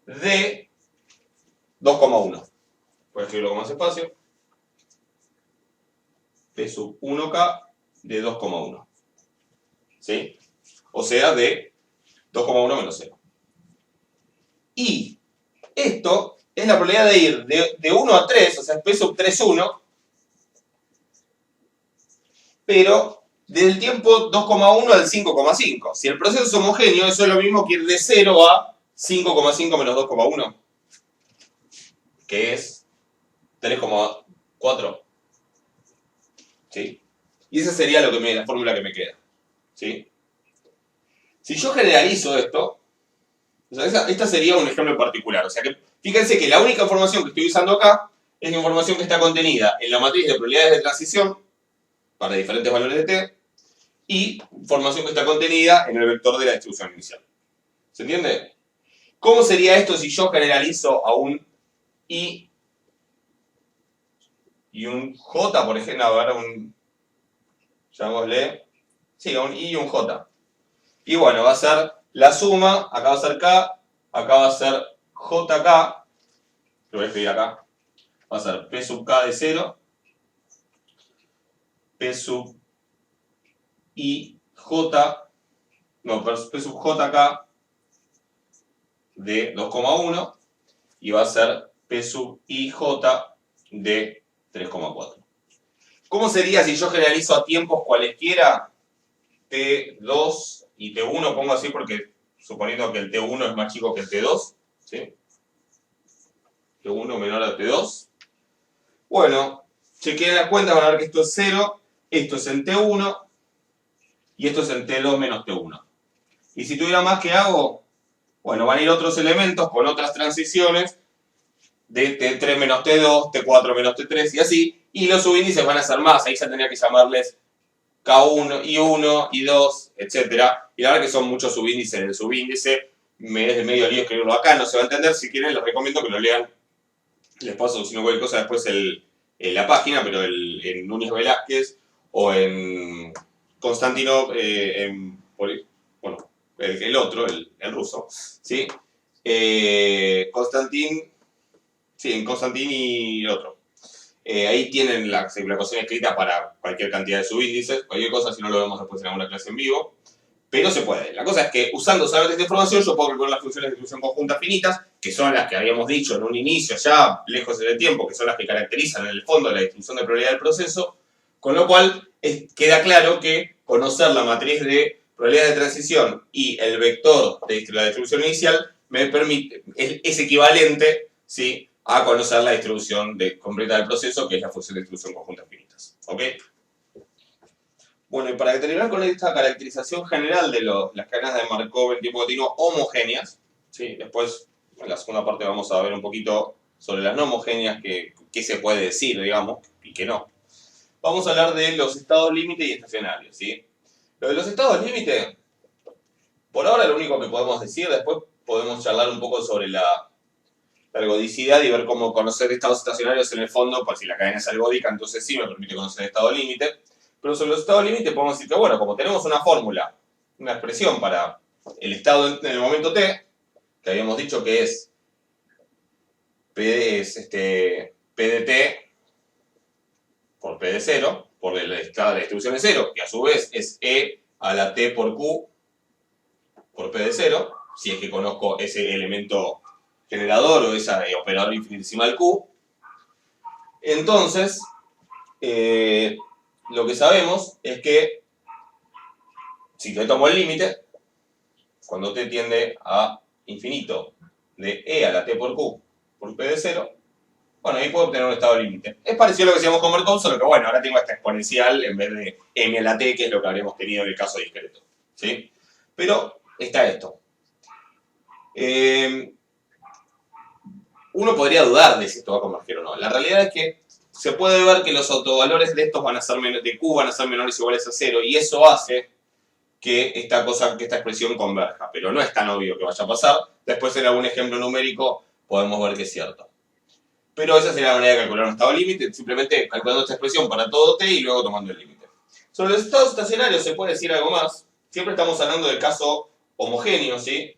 de 2,1. Voy a escribirlo con más espacio. P sub 1K de 2,1. ¿Sí? O sea, de 2,1 menos 0. Y esto es la probabilidad de ir de 1 a 3, o sea, P sub 3, 1, pero del tiempo 2,1 al 5,5. Si el proceso es homogéneo, eso es lo mismo que ir de 0 a 5,5 menos 2,1, que es 3,4. ¿Sí? Y esa sería la fórmula que me queda. ¿Sí? Si yo generalizo esto, o sea, esta sería un ejemplo particular. O sea que fíjense que la única información que estoy usando acá es la información que está contenida en la matriz de probabilidades de transición para diferentes valores de t y información que está contenida en el vector de la distribución inicial. ¿Se entiende? ¿Cómo sería esto si yo generalizo a un i y un j, por ejemplo? A ver, llamémosle, sí, a un i y un j. Y bueno, va a ser la suma, acá va a ser k, acá va a ser jk, lo voy a escribir acá, va a ser p sub k de 0, p sub i j, no, p sub jk de 2,1 y va a ser p sub i j de 3,4. ¿Cómo sería si yo generalizo a tiempos cualesquiera? T2 y T1, pongo así porque suponiendo que el T1 es más chico que el T2, ¿sí? T1 menor a T2. Bueno, chequeen las cuentas, van a ver que esto es 0, esto es en T1 y esto es en T2 menos T1. Y si tuviera más, ¿qué hago? Bueno, van a ir otros elementos con otras transiciones de T3 menos T2, T4 menos T3 y así, y los subíndices van a ser más, ahí ya tendría que llamarles K1, I1, I2, etc. Y la verdad que son muchos subíndices del subíndice, me es de medio lío escribirlo acá, no se va a entender, si quieren les recomiendo que lo lean, les paso si no cualquier cosa después la página, pero en Núñez Velázquez o en Konstantinov, bueno, el otro, el ruso, ¿sí? En Konstantin y el otro. Ahí tienen la ecuación escrita para cualquier cantidad de subíndices, cualquier cosa, si no lo vemos después en alguna clase en vivo. Pero se puede. La cosa es que usando solamente esta información yo puedo calcular las funciones de distribución conjunta finitas, que son las que habíamos dicho en un inicio ya, lejos del tiempo, que son las que caracterizan en el fondo la distribución de probabilidad del proceso, con lo cual queda claro que conocer la matriz de probabilidad de transición y el vector de la distribución inicial me permite, es equivalente, ¿sí?, a conocer la distribución completa del proceso, que es la función de distribución conjunta finitas. ¿Ok? Bueno, y para terminar con esta caracterización general de las cadenas de Markov en tiempo continuo homogéneas, ¿sí? Después, en la segunda parte vamos a ver un poquito sobre las no homogéneas, qué se puede decir, digamos, y qué no. Vamos a hablar de los estados límite y estacionarios, ¿sí? Lo de los estados límite, por ahora lo único que podemos decir, después podemos charlar un poco sobre la ergodicidad y ver cómo conocer estados estacionarios en el fondo, por si la cadena es ergódica, entonces sí me permite conocer el estado límite. Pero sobre los estados límite podemos decir que, bueno, como tenemos una fórmula, una expresión para el estado en el momento t, que habíamos dicho que es P de t por P de 0, por la distribución de 0, que a su vez es E a la t por Q por P de 0, si es que conozco ese elemento generador o ese operador infinitesimal Q. Entonces, lo que sabemos es que si te tomo el límite, cuando t tiende a infinito de E a la t por Q por P de 0, bueno, ahí puedo obtener un estado límite. Es parecido a lo que hacíamos con Markov, solo que bueno, ahora tengo esta exponencial en vez de m a la t, que es lo que habríamos tenido en el caso discreto. ¿Sí? Pero está esto. Uno podría dudar de si esto va a converger o no. La realidad es que se puede ver que los autovalores de estos de Q van a ser menores o iguales a 0, y eso hace que esta expresión converja, pero no es tan obvio que vaya a pasar. Después en algún ejemplo numérico podemos ver que es cierto. Pero esa sería la manera de calcular un estado límite, simplemente calculando esta expresión para todo t y luego tomando el límite. Sobre los estados estacionarios se puede decir algo más. Siempre estamos hablando del caso homogéneo, ¿sí?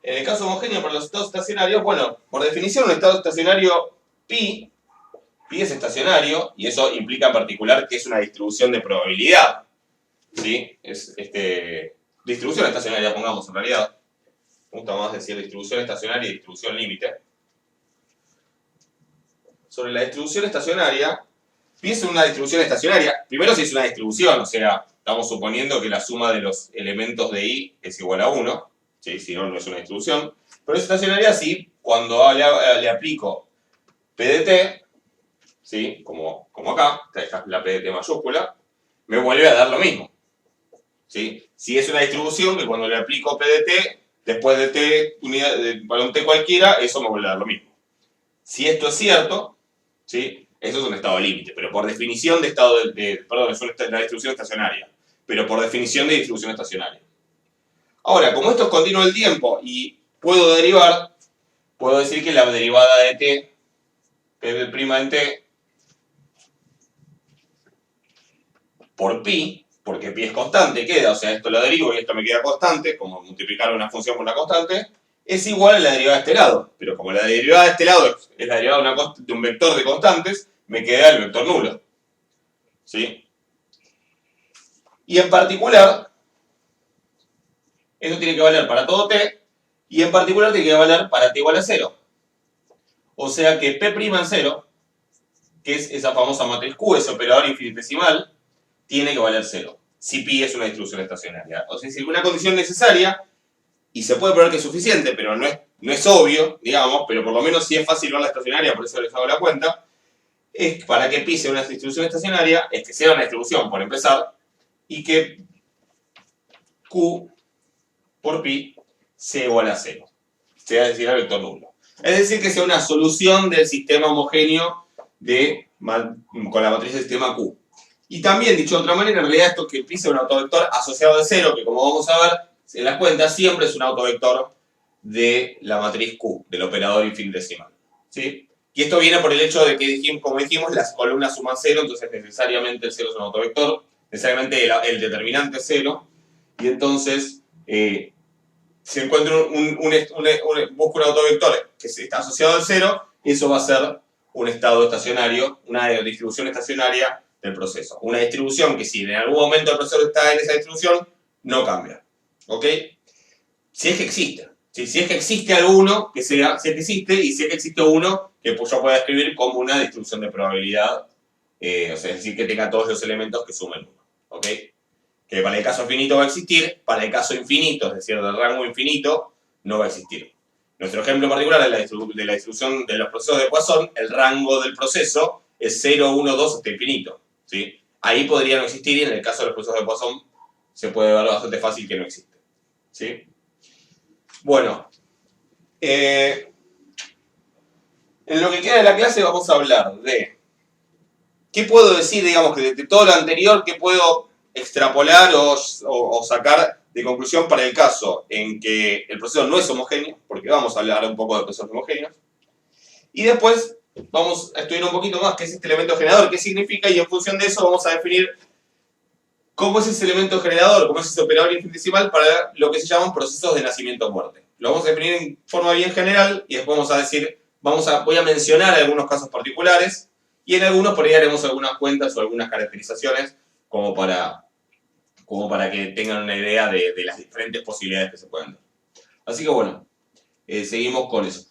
En el caso homogéneo para los estados estacionarios, bueno, por definición un estado estacionario pi es estacionario, y eso implica en particular que es una distribución de probabilidad. ¿Sí? Es distribución estacionaria, pongamos en realidad. Me gusta más decir distribución estacionaria y distribución límite. Sobre la distribución estacionaria, pi es una distribución estacionaria. Primero, si es una distribución, o sea, estamos suponiendo que la suma de los elementos de i es igual a 1. ¿Sí? Si no, no es una distribución. Pero es estacionaria sí cuando le aplico p de t, ¿sí? Como acá, esta es la p de t mayúscula, me vuelve a dar lo mismo. ¿Sí? Si es una distribución que cuando le aplico P de t, después de t para un t cualquiera, eso me vuelve a dar lo mismo. Si esto es cierto, ¿sí? Eso es un estado límite, pero por definición es una distribución estacionaria, pero por definición de distribución estacionaria. Ahora, como esto es continuo el tiempo y puedo derivar, puedo decir que la derivada de t, P' en t, por pi, porque pi es constante, queda, o sea, esto lo derivo y esto me queda constante, como multiplicar una función por una constante, es igual a la derivada de este lado. Pero como la derivada de este lado es la derivada de un vector de constantes, me queda el vector nulo. ¿Sí? Y en particular, eso tiene que valer para todo t, y en particular tiene que valer para t igual a 0. O sea que P' en 0, que es esa famosa matriz Q, ese operador infinitesimal, tiene que valer 0, si pi es una distribución estacionaria. O sea, si es una condición necesaria, y se puede probar que es suficiente, pero no es obvio, digamos, pero por lo menos sí es fácil ver la estacionaria, por eso les hago la cuenta, es para que pi sea una distribución estacionaria, es que sea una distribución, por empezar, y que Q por pi sea igual a 0, sea decir, al vector nulo. Es decir, que sea una solución del sistema homogéneo con la matriz del sistema Q. Y también, dicho de otra manera, en realidad esto que pi sea un autovector asociado de 0, que como vamos a ver en las cuentas, siempre es un autovector de la matriz Q, del operador infinitesimal. ¿Sí? Y esto viene por el hecho de que, como dijimos, las columnas suman 0, entonces necesariamente el 0 es un autovector, necesariamente el determinante es 0, y entonces si encuentro busco un autovector que está asociado al 0, eso va a ser un estado estacionario, una distribución estacionaria del proceso. Una distribución que si en algún momento el proceso está en esa distribución, no cambia. ¿Ok? Si es que existe. Si es que existe alguno, que sea, si es que existe, y si es que existe uno que yo pueda escribir como una distribución de probabilidad, o sea, es decir, que tenga todos los elementos que sumen 1. ¿Ok? Que para el caso finito va a existir, para el caso infinito, es decir, del rango infinito, no va a existir. Nuestro ejemplo particular de la distribución de los procesos de Poisson, el rango del proceso es 0, 1, 2 hasta infinito. ¿Sí? Ahí podría no existir y en el caso de los procesos de Poisson se puede ver bastante fácil que no existe. ¿Sí? Bueno, en lo que queda de la clase vamos a hablar de qué puedo decir, digamos, que de todo lo anterior, qué puedo extrapolar o sacar de conclusión para el caso en que el proceso no es homogéneo, porque vamos a hablar un poco de procesos homogéneos. Y después vamos a estudiar un poquito más qué es este elemento generador, qué significa, y en función de eso vamos a definir cómo es ese elemento generador, cómo es ese operador infinitesimal para lo que se llaman procesos de nacimiento-muerte. Lo vamos a definir en forma bien general y después vamos a decir, voy a mencionar algunos casos particulares y en algunos por ahí haremos algunas cuentas o algunas caracterizaciones como para que tengan una idea de las diferentes posibilidades que se pueden dar. Así que bueno, seguimos con eso.